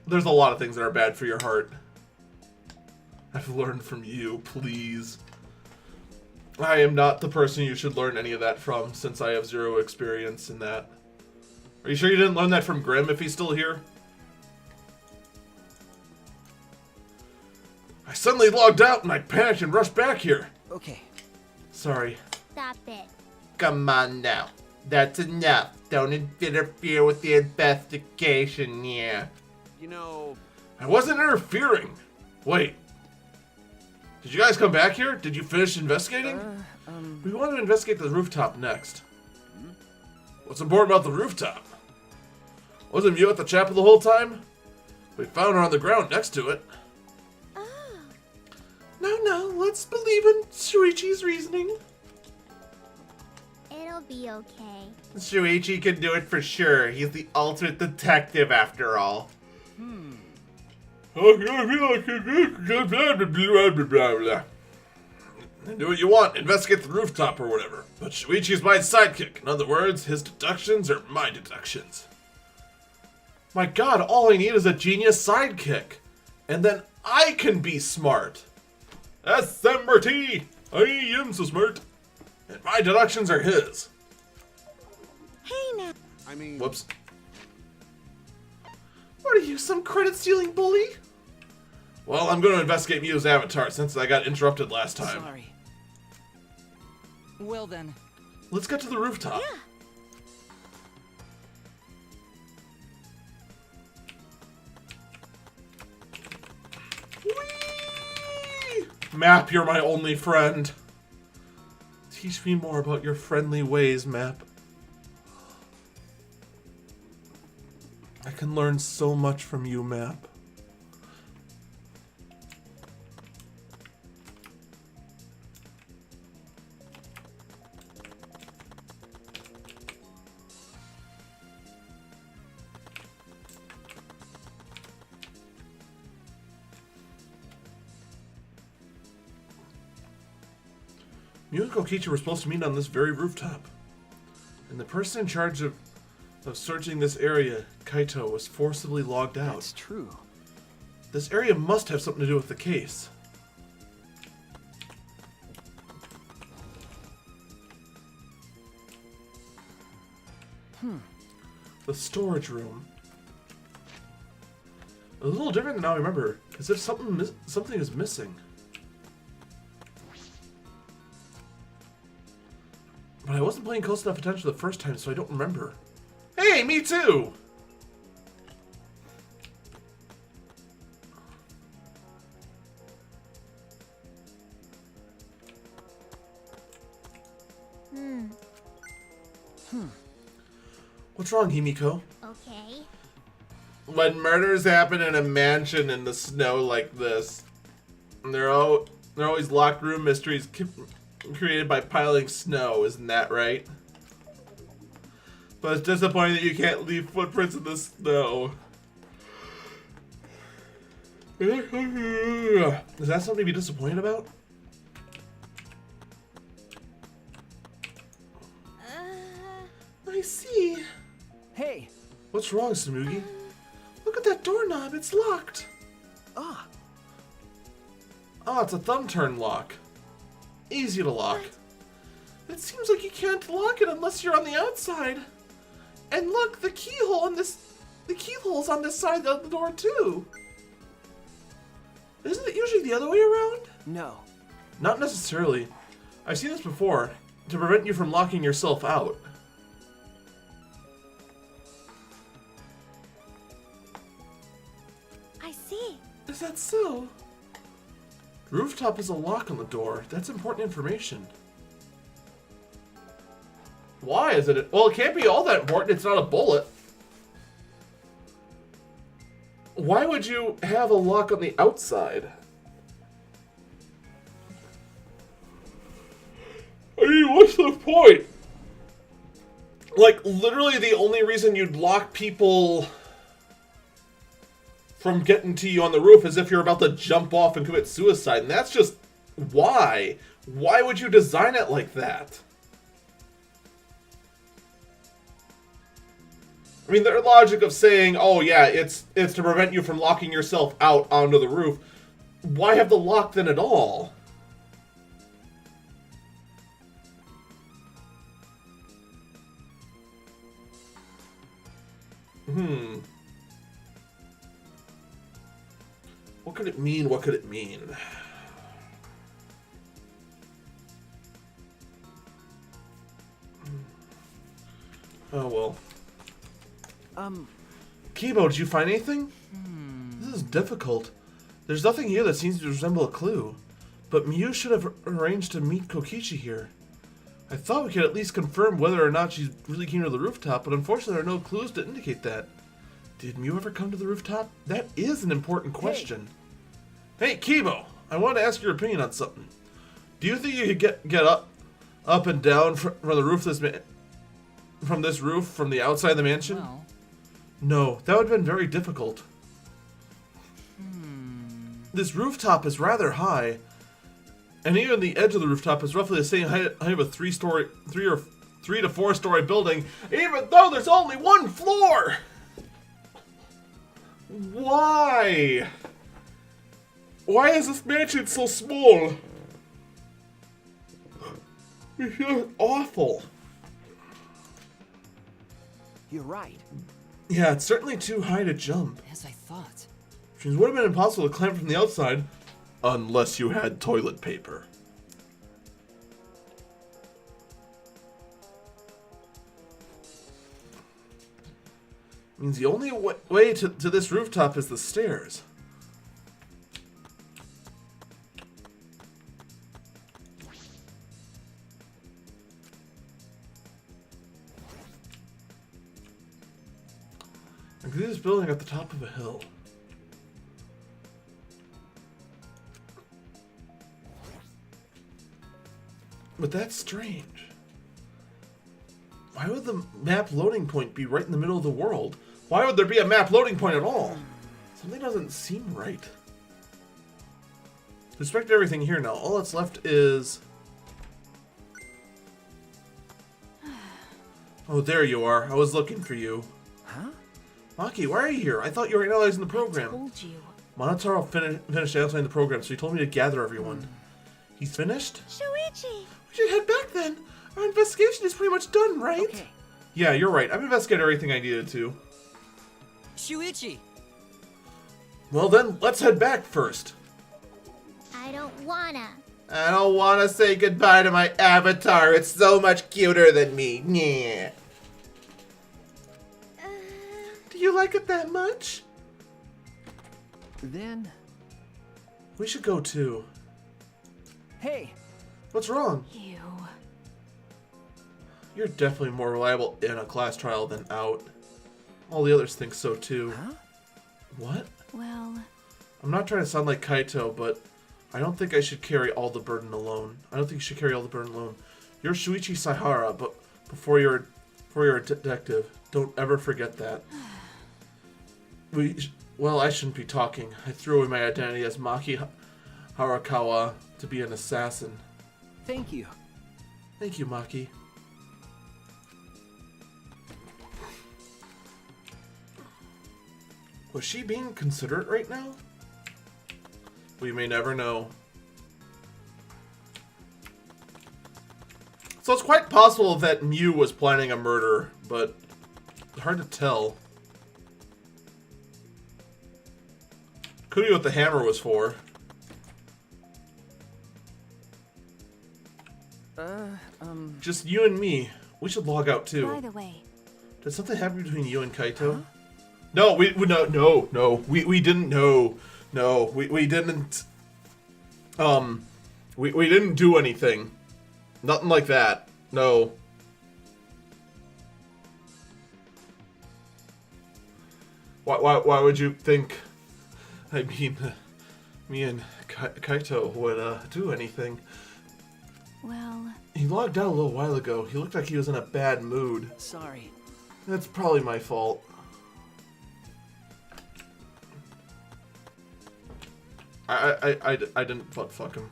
There's a lot of things that are bad for your heart. I've learned from you, please. I am not the person you should learn any of that from, since I have zero experience in that. Are you sure you didn't learn that from Grimm if he's still here? I suddenly logged out and I panicked and rushed back here. Okay. Sorry. Stop it. Come on now. That's enough. Don't interfere with the investigation, yeah. You know... I wasn't interfering. Wait. Did you guys come back here? Did you finish investigating? We want to investigate the rooftop next. What's important about the rooftop? Wasn't Mew at the chapel the whole time? We found her on the ground next to it. No, let's believe in Shuichi's reasoning. It'll be okay. Shuichi can do it for sure. He's the ultimate detective after all. Do what you want. Investigate the rooftop or whatever. But Shuichi's my sidekick. In other words, his deductions are my deductions. My god, all I need is a genius sidekick. And then I can be smart. SMRT! I am so smart. And my deductions are his. Hey now. I mean... Whoops. What are you, some credit-stealing bully? Well, I'm going to investigate Mew's avatar since I got interrupted last time. Sorry. Well then. Let's get to the rooftop. Yeah. Whee! Map, you're my only friend. Teach me more about your friendly ways, Map. I can learn so much from you, Map. Mew and Kokichi were supposed to meet on this very rooftop. And the person in charge of searching this area, Kaito, was forcibly logged out. That's true. This area must have something to do with the case. The storage room. A little different than I remember, as if something is missing. But I wasn't paying close enough attention the first time, so I don't remember. Hey, me too! What's wrong, Himiko? Okay. When murders happen in a mansion in the snow like this, they're always locked room mysteries created by piling snow, isn't that right? But it's disappointing that you can't leave footprints in the snow. Is that something to be disappointed about? I see. Hey! What's wrong, Samugi? Look at that doorknob, it's locked. Ah! Oh, it's a thumb turn lock. Easy to lock. It seems like you can't lock it unless you're on the outside. And look, the keyhole's on this side of the door too. Isn't it usually the other way around? No. Not necessarily. I've seen this before, to prevent you from locking yourself out. I see. Is that so? The rooftop is a lock on the door. That's important information. Why is it? Well, it can't be all that important. It's not a bullet. Why would you have a lock on the outside? I mean, what's the point? Like, literally the only reason you'd lock people from getting to you on the roof is if you're about to jump off and commit suicide. And that's just... why? Why would you design it like that? I mean, their logic of saying, oh yeah, it's to prevent you from locking yourself out onto the roof. Why have the lock then at all? What could it mean? What could it mean? Oh well. Kibo, did you find anything? This is difficult. There's nothing here that seems to resemble a clue. But Miu should have arranged to meet Kokichi here. I thought we could at least confirm whether or not she's really keen to the rooftop, but unfortunately there are no clues to indicate that. Did Miu ever come to the rooftop? That is an important question. Hey Kibo, I wanted to ask your opinion on something. Do you think you could get up and down from the roof from the outside of the mansion? Well. No, that would have been very difficult. This rooftop is rather high, and even the edge of the rooftop is roughly the same height of a three to four story building, even though there's only one floor. Why? Why is this mansion so small? It's just awful. You're right. Yeah, it's certainly too high to jump. As I thought. Which would have been impossible to climb from the outside, unless you had toilet paper. Means the only way to this rooftop is the stairs. I can see this building at the top of a hill. But that's strange. Why would the map loading point be right in the middle of the world? Why would there be a map loading point at all? Something doesn't seem right. With respect to everything here now, all that's left is... Oh, there you are. I was looking for you. Huh? Maki, why are you here? I thought you were analyzing the program. I told you. Monotaro finished analyzing the program, so he told me to gather everyone. He's finished? Shuichi! We should head back then. Our investigation is pretty much done, right? Okay. Yeah, you're right. I've investigated everything I needed to. Shuichi! Well then, let's head back first. I don't wanna. I don't want to say goodbye to my avatar. It's so much cuter than me. Yeah. Do you like it that much? Then... We should go too. Hey! What's wrong? You. You're definitely more reliable in a class trial than out. All the others think so too. Huh? What? Well, I'm not trying to sound like Kaito, but I don't think I should carry all the burden alone. I don't think you should carry all the burden alone. You're Shuichi Saihara, but before you're a detective, don't ever forget that. Well, I shouldn't be talking. I threw away my identity as Maki Harakawa to be an assassin. Thank you. Thank you, Maki. Was she being considerate right now? We may never know. So it's quite possible that Mew was planning a murder, but hard to tell. Could be what the hammer was for. Just you and me. We should log out too. by the way, Did something happen between you and Kaito? Huh? No, we didn't know. No, we didn't. We didn't do anything. Nothing like that. No. Why would you think? I mean, me and Kaito would do anything. well, He logged out a little while ago. He looked like he was in a bad mood. Sorry. That's probably my fault. I didn't butt fuck him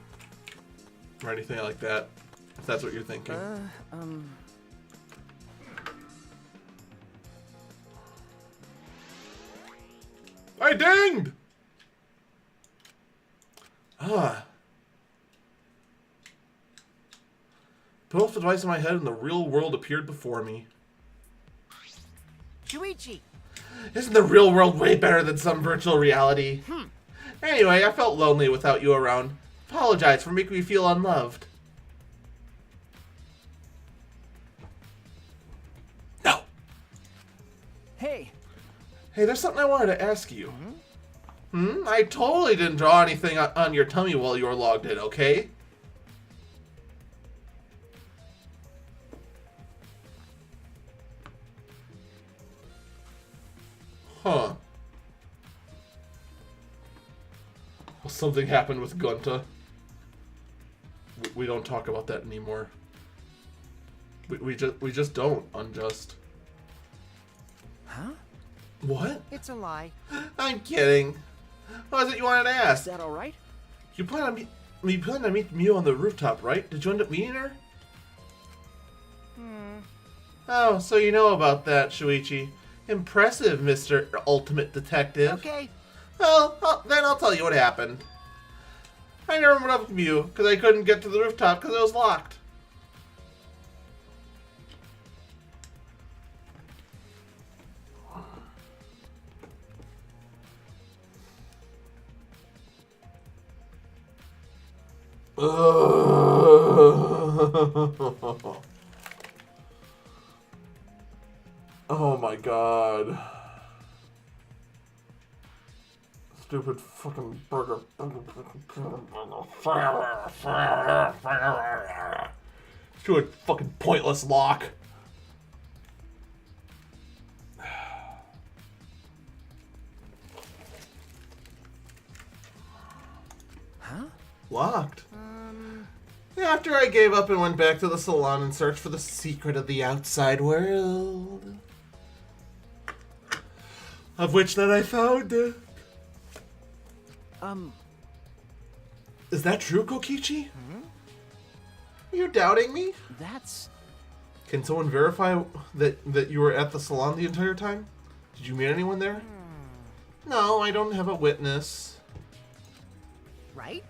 or anything like that. If that's what you're thinking. I dinged. Both the device in my head and the real world appeared before me. Shuichi! Isn't the real world way better than some virtual reality? Anyway, I felt lonely without you around. Apologize for making me feel unloved. No! Hey! Hey, there's something I wanted to ask you. I totally didn't draw anything on your tummy while you were logged in, okay? Huh. Well, something happened with Gunta. We don't talk about that anymore. We just don't, Unjust. Huh? What? It's a lie. I'm kidding. What was it you wanted to Is ask? that alright? You planned to meet Mew on the rooftop, right? Did you end up meeting her? Oh, so you know about that, Shuichi. Impressive, Mr. Ultimate Detective. Okay. Well, then I'll tell you what happened. I never met up with Mew because I couldn't get to the rooftop because it was locked. Oh my god. Stupid fucking burger. Stupid fucking pointless lock. Huh? Locked. After I gave up and went back to the salon and searched for the secret of the outside world. Of which then I found it. Is that true, Kokichi? Are you doubting me? That's... Can someone verify that you were at the salon the entire time? Did you meet anyone there? No, I don't have a witness. Right?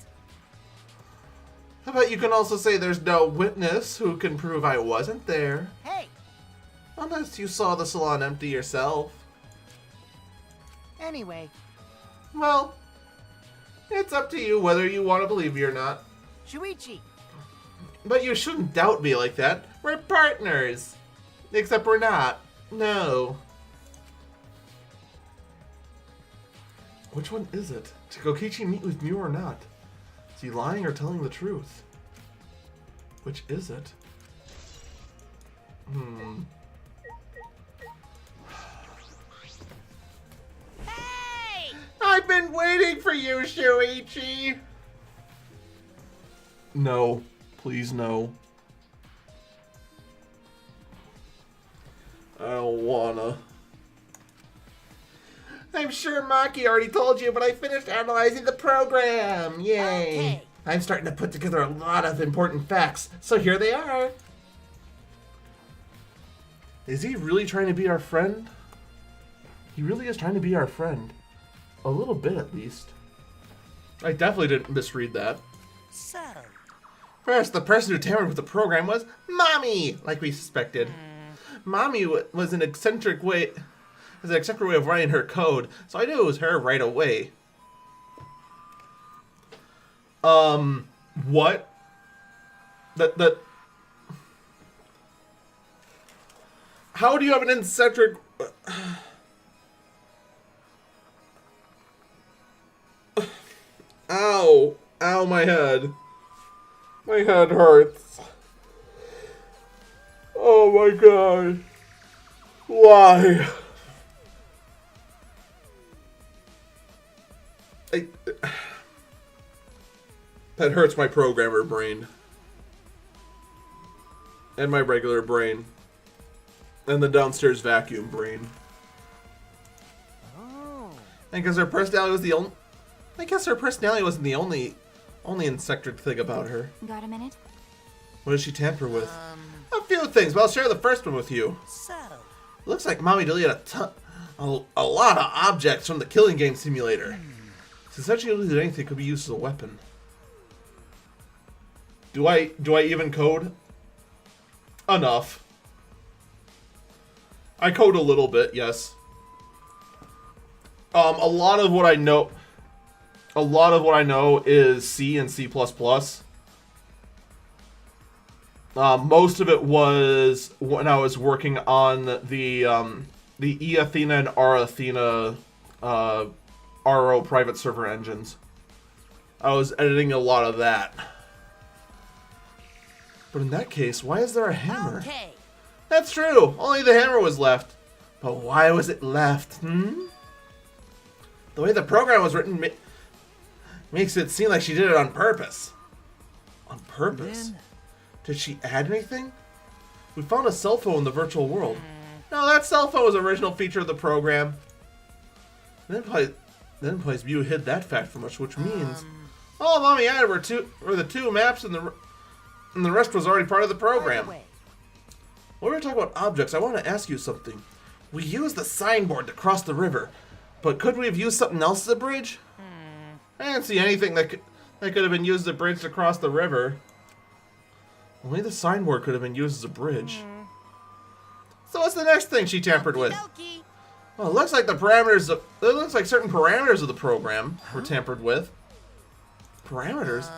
How about you can also say there's no witness who can prove I wasn't there? Hey! Unless you saw the salon empty yourself. Anyway, Well, it's up to you whether you want to believe me or not. Shuichi! But you shouldn't doubt me like that. We're partners. Except we're not. No. Which one is it? Did Kokichi meet with Mew or not? Is he lying or telling the truth? Which is it? Hey! I've been waiting for you, Shuichi! No. Please, no. I don't wanna. I'm sure Maki already told you, but I finished analyzing the program! Yay! Okay. I'm starting to put together a lot of important facts, so here they are! Is he really trying to be our friend? He really is trying to be our friend. A little bit, at least. I definitely didn't misread that. So, First, the person who tampered with the program was Mommy, like we suspected. Mommy was an eccentric way of writing her code, so I knew it was her right away. What? How do you have an eccentric? Ow! Ow, my head. My head hurts. Oh my god. Why? That hurts my programmer brain. And my regular brain. And the downstairs vacuum brain. Oh. I guess her personality was the only... I guess her personality wasn't the only eccentric thing about her. Got a minute? What did she tamper with? A few things, but I'll share the first one with you. so. Looks like Mommy deleted a lot of objects from the killing game simulator. Since essentially deleted anything could be used as a weapon. Do I even code? Enough. I code a little bit, yes. A lot of what I know is C and C++. Most of it was when I was working on the E Athena and R Athena RO private server engines. I was editing a lot of that. But in that case, why is there a hammer? Okay. That's true. Only the hammer was left. But why was it left? The way the program was written makes it seem like she did it on purpose. On purpose? Then- Did she add anything? We found a cell phone in the virtual world. No, that cell phone was an original feature of the program. Then Play's View hid that fact from us, which means all Mommy added were the two maps, and the rest was already part of the program. By the way, When we were talking about objects, I want to ask you something. We used the signboard to cross the river, but could we have used something else as a bridge? I didn't see anything that could have been used as a bridge to cross the river. Only the signboard could have been used as a bridge. So what's the next thing she tampered with? Okie Well, it looks like certain parameters of the program were tampered with. Parameters?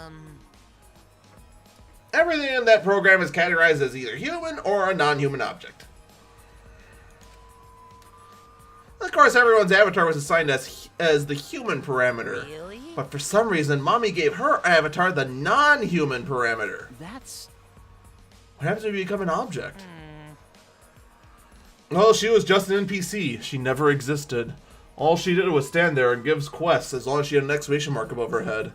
Everything in that program is categorized as either human or a non-human object. Of course, everyone's avatar was assigned as the human parameter. Really? But for some reason, Mommy gave her avatar the non-human parameter. That's... What happens when you become an object? Well, she was just an NPC. She never existed. All she did was stand there and give quests as long as she had an exclamation mark above her head.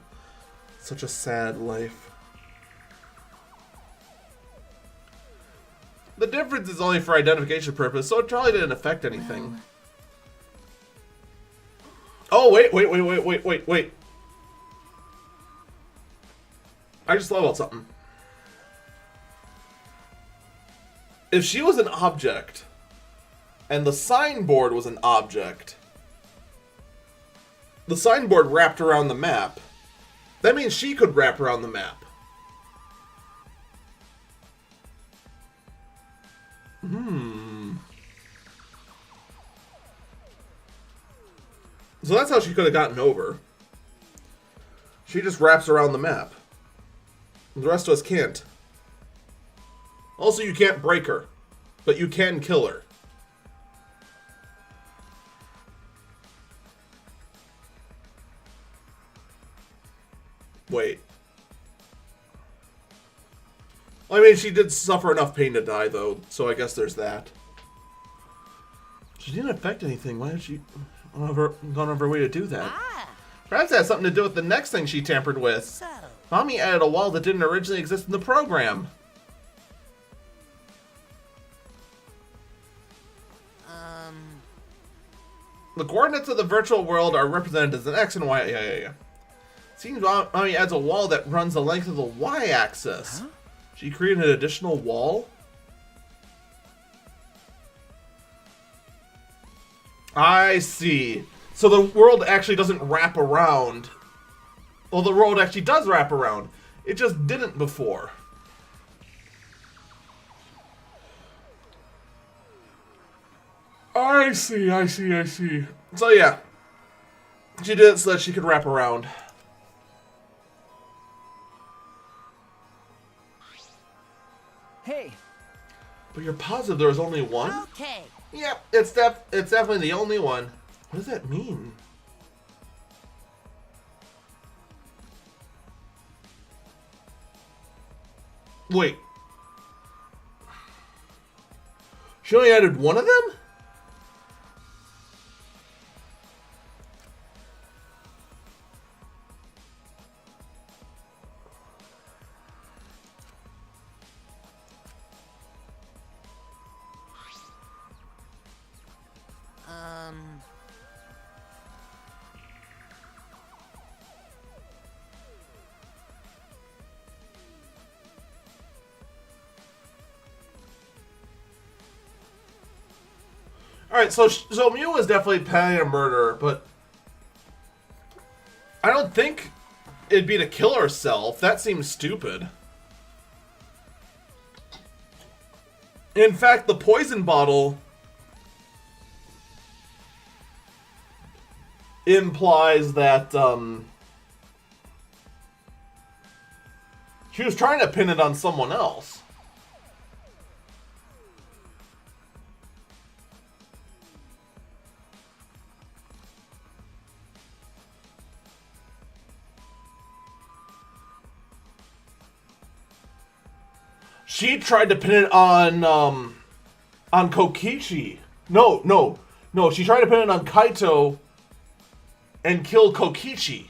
Such a sad life. The difference is only for identification purpose, so it probably didn't affect anything. Oh, wait. I just thought about something. If she was an object, and the signboard was an object, the signboard wrapped around the map, that means she could wrap around the map. So that's how she could have gotten over. She just wraps around the map. The rest of us can't. Also, you can't break her, but you can kill her. Wait. Oh I mean, she did suffer enough pain to die, though, so I guess there's that. She didn't affect anything. Why had she gone out of her way to do that? Perhaps that has something to do with the next thing she tampered with. So, Mommy added a wall that didn't originally exist in the program. The coordinates of the virtual world are represented as an X and Y. Yeah. Seems Mommy adds a wall that runs the length of the Y-axis. Huh? She created an additional wall? I see. So the world actually doesn't wrap around. Well, the world actually does wrap around. It just didn't before. I see. So yeah. She did it so that she could wrap around. Hey. But you're positive there was only one? okay. Yep, it's definitely the only one. What does that mean? Wait. She only added one of them? Alright, so Mew was definitely planning a murder, but I don't think it'd be to kill herself. That seems stupid. In fact, the poison bottle implies that she was trying to pin it on someone else. She tried to pin it on Kokichi. No. She tried to pin it on Kaito and kill Kokichi.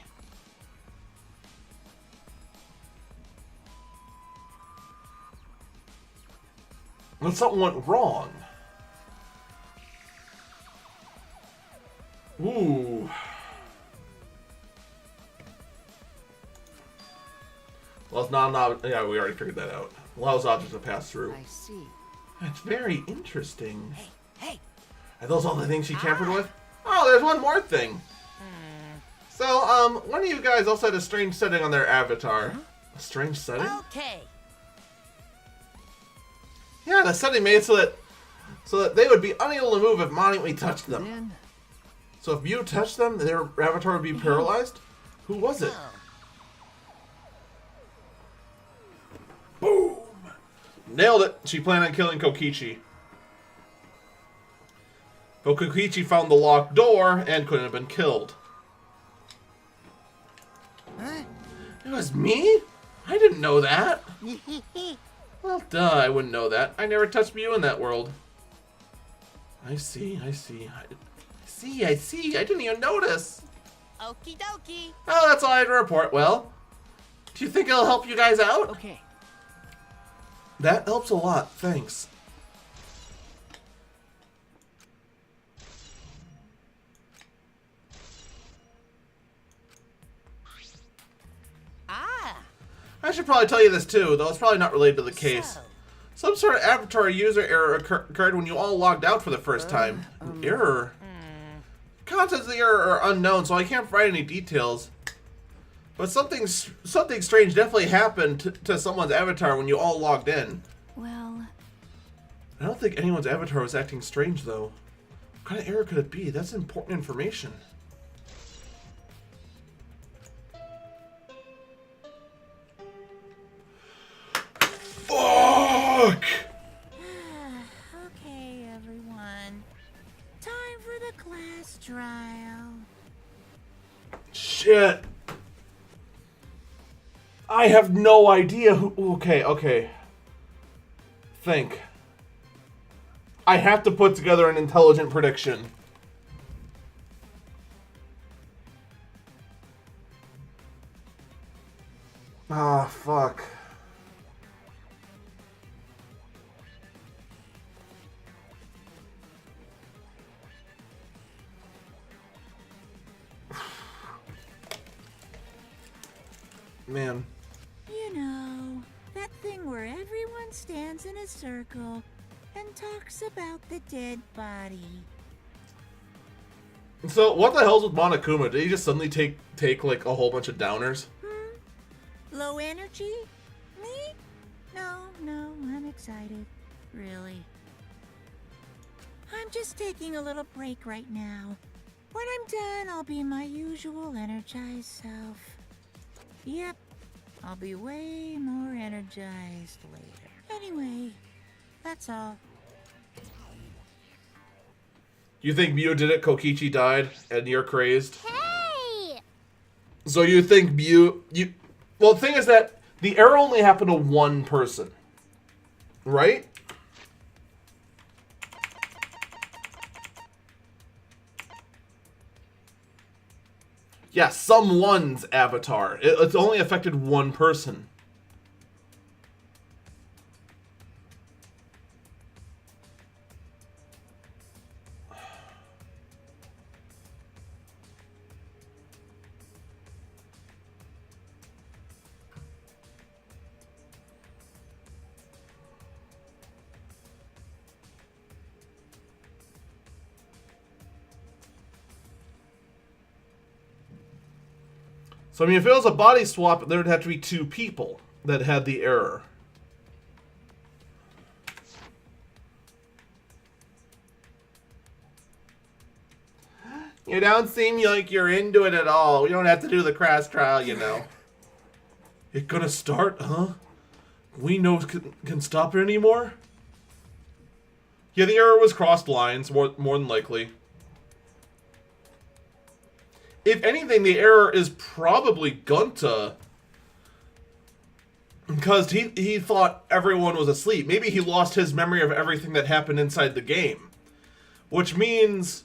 But something went wrong. Ooh. Well, it's not. Yeah, we already figured that out. Allows objects to pass through. I see. That's very interesting. Hey. Are those all the things she tampered with? Oh, there's one more thing. So, one of you guys also had a strange setting on their avatar. A strange setting? Okay. Yeah, the setting made it so that they would be unable to move if Mommy touched them. Then So if you touched them, their avatar would be paralyzed? Who was it? Boom! Nailed it! She planned on killing Kokichi. But Kokichi found the locked door and couldn't have been killed. Huh? It was me? I didn't know that. Well, duh, I wouldn't know that. I never touched you in that world. I see. I didn't even notice. Okie dokie. Oh, that's all I had to report. Well, do you think it'll help you guys out? okay. That helps a lot. Thanks. I should probably tell you this too, though it's probably not related to the case. So, Some sort of avatar user error occurred when you all logged out for the first time. An error? Contents of the error are unknown, so I can't provide any details. But something strange definitely happened to someone's avatar when you all logged in. Well, I don't think anyone's avatar was acting strange, though. What kind of error could it be? That's important information. Fuck! Okay, everyone. Time for the class trial. Shit. I have no idea who... Okay. Think. I have to put together an intelligent prediction. Ah, fuck. Man. You know, that thing where everyone stands in a circle and talks about the dead body. So, what the hell's with Monokuma? Did he just suddenly take like a whole bunch of downers? Low energy? Me? No, I'm excited. Really. I'm just taking a little break right now. When I'm done, I'll be my usual energized self. Yep, I'll be way more energized later. Anyway, that's all. You think Mew did it, Kokichi died, and you're crazed? Hey! So you think Mew... Well, the thing is that the error only happened to one person. Right? Yeah, someone's avatar. It's only affected one person. So, I mean, if it was a body swap, there would have to be two people that had the error. You don't seem like you're into it at all. We don't have to do the crash trial, you know. It gonna start, huh? We know can stop it anymore? Yeah, the error was crossed lines, more than likely. If anything, the error is probably Gunta. Because he thought everyone was asleep. Maybe he lost his memory of everything that happened inside the game. Which means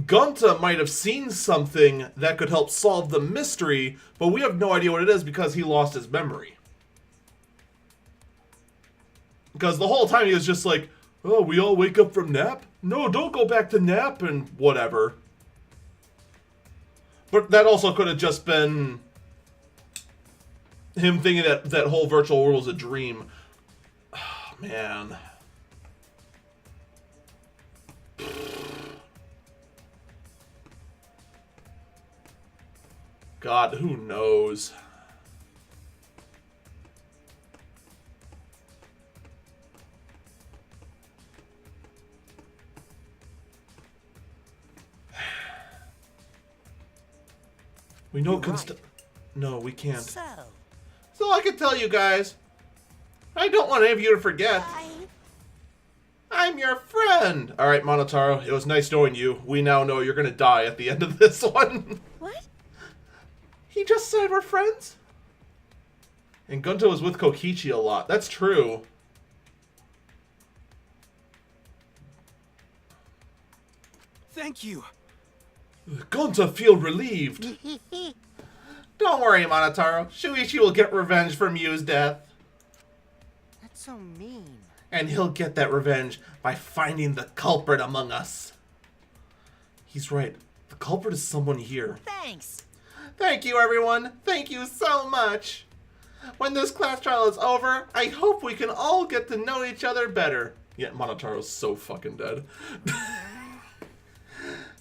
Gunta might have seen something that could help solve the mystery, but we have no idea what it is because he lost his memory. Because the whole time he was just like, oh, we all wake up from nap? No, don't go back to nap and whatever. But that also could have just been him thinking that whole virtual world was a dream. Oh, man. God, who knows? We know it can No, we can't. So I can tell you guys, I don't want any of you to forget. I'm your friend. All right, Monotaro, it was nice knowing you. We now know you're gonna die at the end of this one. What? He just said we're friends. And Gunta was with Kokichi a lot. That's true. Thank you. Gunta feel relieved. Don't worry, Monotaro. Shuichi will get revenge for Mew's death. That's so mean. And he'll get that revenge by finding the culprit among us. He's right. The culprit is someone here. Thanks. Thank you, everyone. Thank you so much. When this class trial is over, I hope we can all get to know each other better. Yet Monotaro's so fucking dead.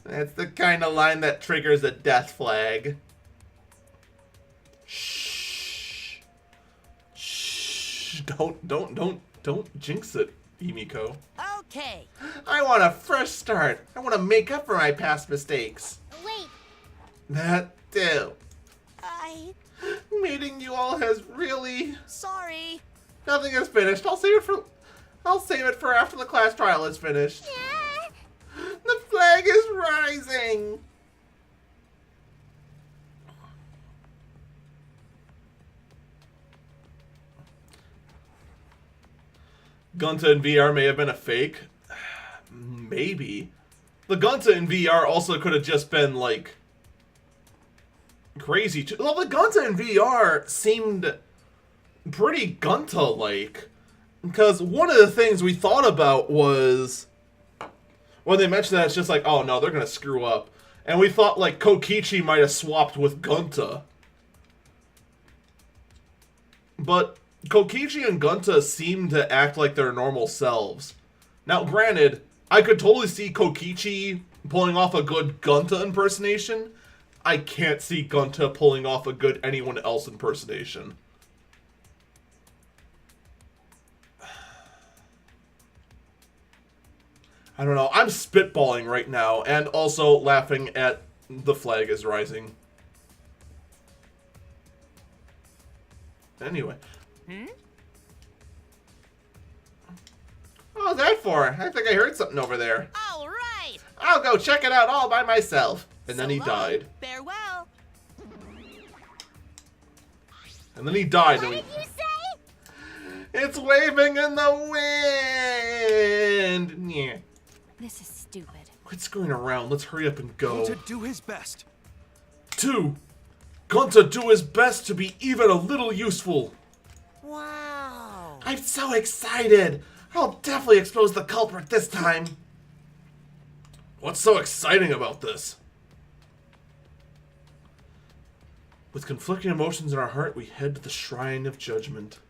That's the kind of line that triggers a death flag. Shh. Shh. Don't jinx it, Himiko. Okay. I want a fresh start. I want to make up for my past mistakes. Wait, That too. I... Meeting you all has really... Sorry. Nothing is finished. I'll save it for after the class trial is finished. The flag is rising. Gunta in VR may have been a fake. Maybe. The Gunta in VR also could have just been, like, crazy. Well, the Gunta in VR seemed pretty Gunta-like. Because one of the things we thought about was, when they mentioned that, it's just like, oh no, they're going to screw up. And we thought, like, Kokichi might have swapped with Gunta. But Kokichi and Gunta seem to act like their normal selves. Now, granted, I could totally see Kokichi pulling off a good Gunta impersonation. I can't see Gunta pulling off a good anyone else impersonation. I don't know. I'm spitballing right now, and also laughing at the flag is rising. Anyway. What was that for? I think I heard something over there. All right. I'll go check it out all by myself. And then he So long. died. Farewell. And then he died. What and did you say? It's waving in the wind. Yeah. This is stupid. Quit screwing around. Let's hurry up and go. To do his best. 2. Gunta do his best to be even a little useful. Wow. I'm so excited. I'll definitely expose the culprit this time. What's so exciting about this? With conflicting emotions in our heart, we head to the Shrine of Judgment.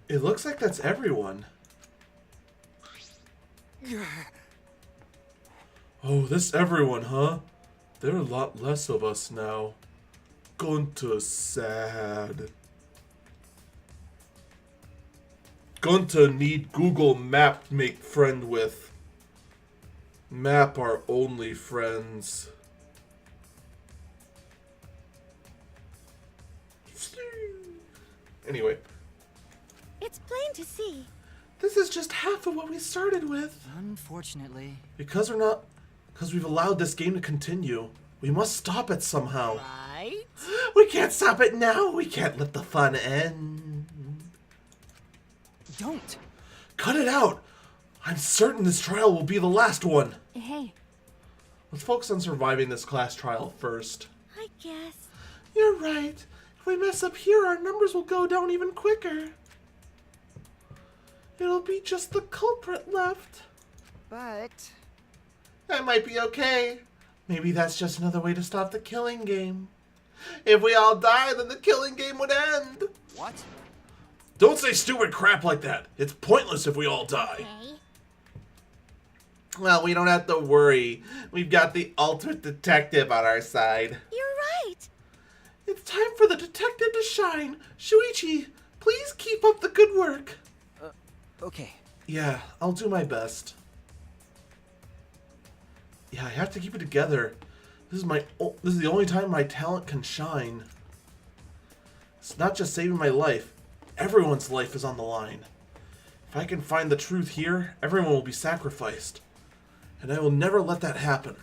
It looks like that's everyone. Oh, this everyone, huh? There are a lot less of us now. Gunta's sad. Gunta need Google Map make friend with. Map our only friends. Anyway. It's plain to see. This is just half of what we started with. Unfortunately. Because we've allowed this game to continue, we must stop it somehow. Right? We can't stop it now. We can't let the fun end. Don't. Cut it out. I'm certain this trial will be the last one. Hey, Let's focus on surviving this class trial first. I guess. You're right. If we mess up here, our numbers will go down even quicker. It'll be just the culprit left. But That might be okay. Maybe that's just another way to stop the killing game. If we all die, then the killing game would end. What? Don't say stupid crap like that. It's pointless if we all die. Okay. Well, we don't have to worry. We've got the ultimate detective on our side. You're right. It's time for the detective to shine. Shuichi, please keep up the good work. okay. Yeah, I'll do my best. Yeah, I have to keep it together. This is the only time my talent can shine. It's not just saving my life. Everyone's life is on the line. If I can find the truth here, everyone will be sacrificed. And I will never let that happen.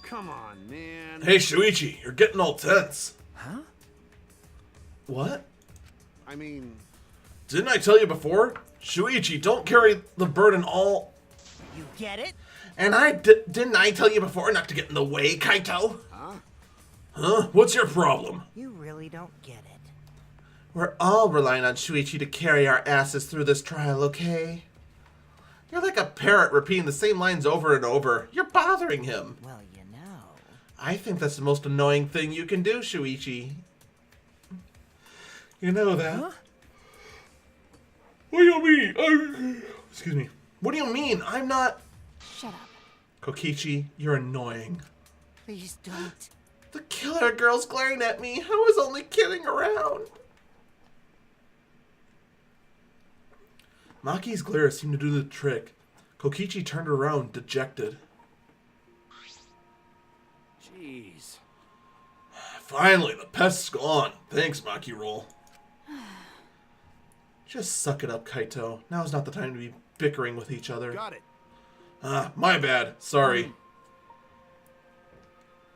Come on, man. Hey, Shuichi, you're getting all tense. Huh? What? I mean, Didn't I tell you before? Shuichi, don't carry the burden all... You get it? And didn't I tell you before not to get in the way, Kaito? huh? Huh? What's your problem? You really don't get it. We're all relying on Shuichi to carry our asses through this trial, okay? You're like a parrot repeating the same lines over and over. You're bothering him. Well, you know. I think that's the most annoying thing you can do, Shuichi. You know that. Huh? What do you mean? Excuse me. What do you mean? I'm not... shut up. Kokichi, you're annoying. Please don't. The killer girl's glaring at me. I was only kidding around. Maki's glare seemed to do the trick. Kokichi turned around, dejected. Jeez. Finally, the pest's gone. Thanks, Maki Roll. Just suck it up, Kaito. Now's not the time to be bickering with each other. Got it. My bad. Sorry.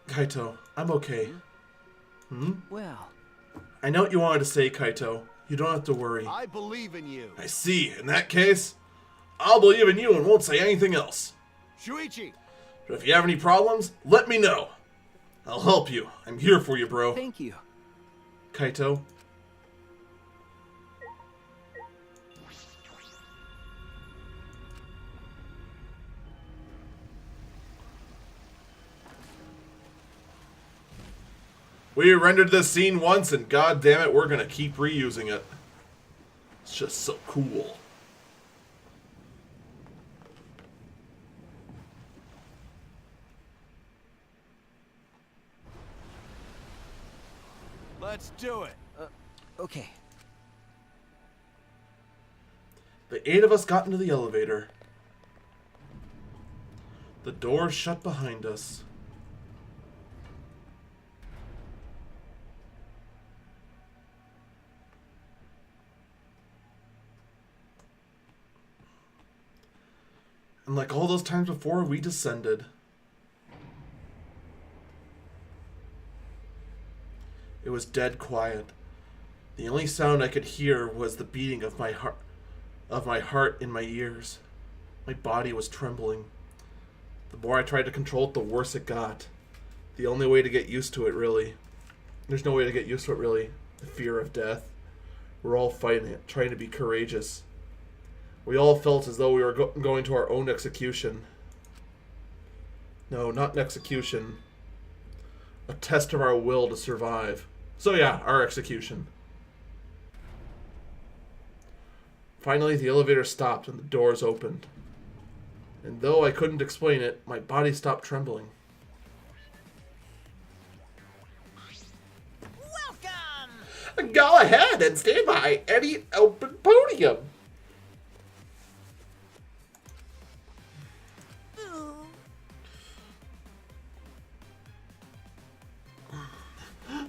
Kaito, I'm okay. Well, I know what you wanted to say, Kaito. You don't have to worry. I believe in you. I see. In that case, I'll believe in you and won't say anything else. Shuichi. But if you have any problems, let me know. I'll help you. I'm here for you, bro. thank you. Kaito. We rendered this scene once, and god damn it, we're gonna keep reusing it. It's just so cool. Let's do it. Okay. The 8 of us got into the elevator. The door shut behind us. And like all those times before, we descended. It was dead quiet. The only sound I could hear was the beating of my heart in my ears. My body was trembling. The more I tried to control it, the worse it got. The only way to get used to it, really. There's no way to get used to it, really. The fear of death. We're all fighting it, trying to be courageous. We all felt as though we were going to our own execution. No, not an execution. A test of our will to survive. So yeah, our execution. Finally, the elevator stopped and the doors opened. And though I couldn't explain it, my body stopped trembling. Welcome! Go ahead and stand by any open podium.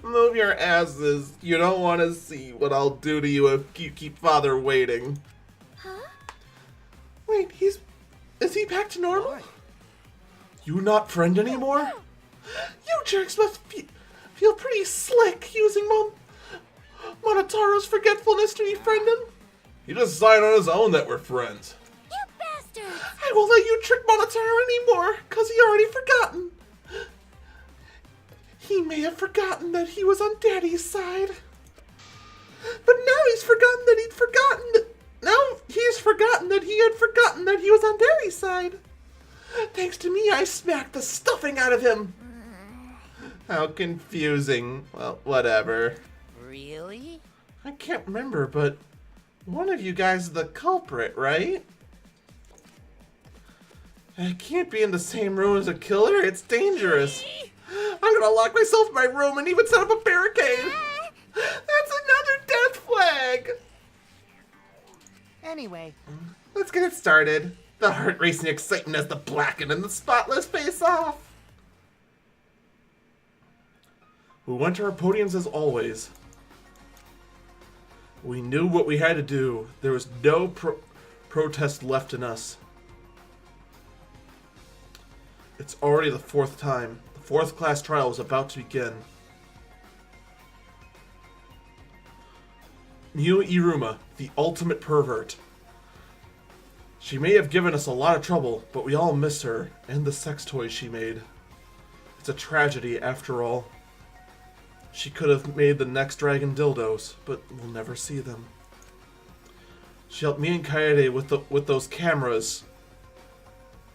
Move your asses. You don't want to see what I'll do to you if you keep father waiting. Huh? Wait, is he back to normal? You not friend anymore? You jerks must feel pretty slick using Monotaro's forgetfulness to befriend him. He just decided on his own that we're friends. You bastard! I won't let you trick Monotaro anymore, because he already forgotten. He may have forgotten that he was on Daddy's side. But now he's forgotten that he'd forgotten that... Now he's forgotten that he had forgotten that he was on Daddy's side. Thanks to me, I smacked the stuffing out of him. How confusing. Well, whatever. Really? I can't remember, but one of you guys is the culprit, right? I can't be in the same room as a killer. It's dangerous. I'm gonna lock myself in my room and even set up a barricade. That's another death flag. Anyway, Let's get it started. The heart racing excitement as the blackened and the spotless face off. We went to our podiums as always. We knew what we had to do. There was no protest left in us. It's already the 4th time. The 4th class trial was about to begin. Miu Iruma, the ultimate pervert. She may have given us a lot of trouble, but we all miss her and the sex toys she made. It's a tragedy after all. She could have made the next dragon dildos, but we'll never see them. She helped me and Kaede with those cameras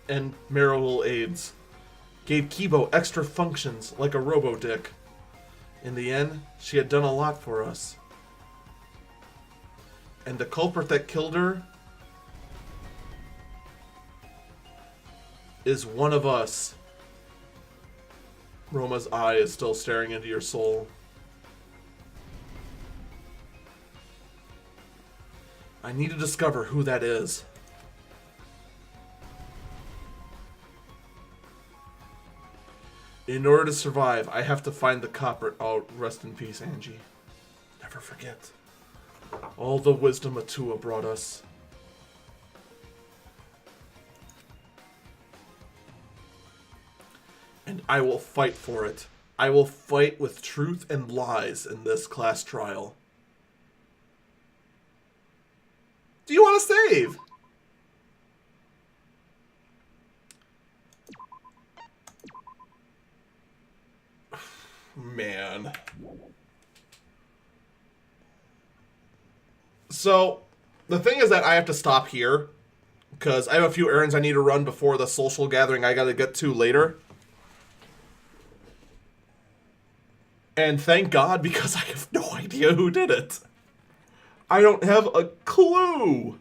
and marital aids. Gave Kibo extra functions like a robo-dick. In the end, she had done a lot for us. And the culprit that killed her is one of us. Roma's eye is still staring into your soul. I need to discover who that is. In order to survive, I have to find the copper. Oh, rest in peace, Angie. Never forget. All the wisdom Atua brought us. And I will fight for it. I will fight with truth and lies in this class trial. Do you want to save? Man. So, the thing is that I have to stop here, because I have a few errands I need to run before the social gathering I gotta get to later. And thank God, because I have no idea who did it. I don't have a clue.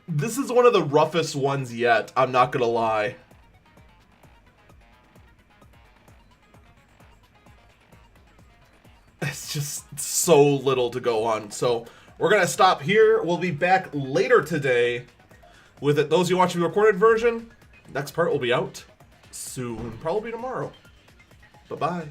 This is one of the roughest ones yet, I'm not gonna lie. It's just so little to go on. So we're gonna stop here. We'll be back later today with it. Those of you watching the recorded version, next part will be out soon, probably tomorrow. Bye-bye.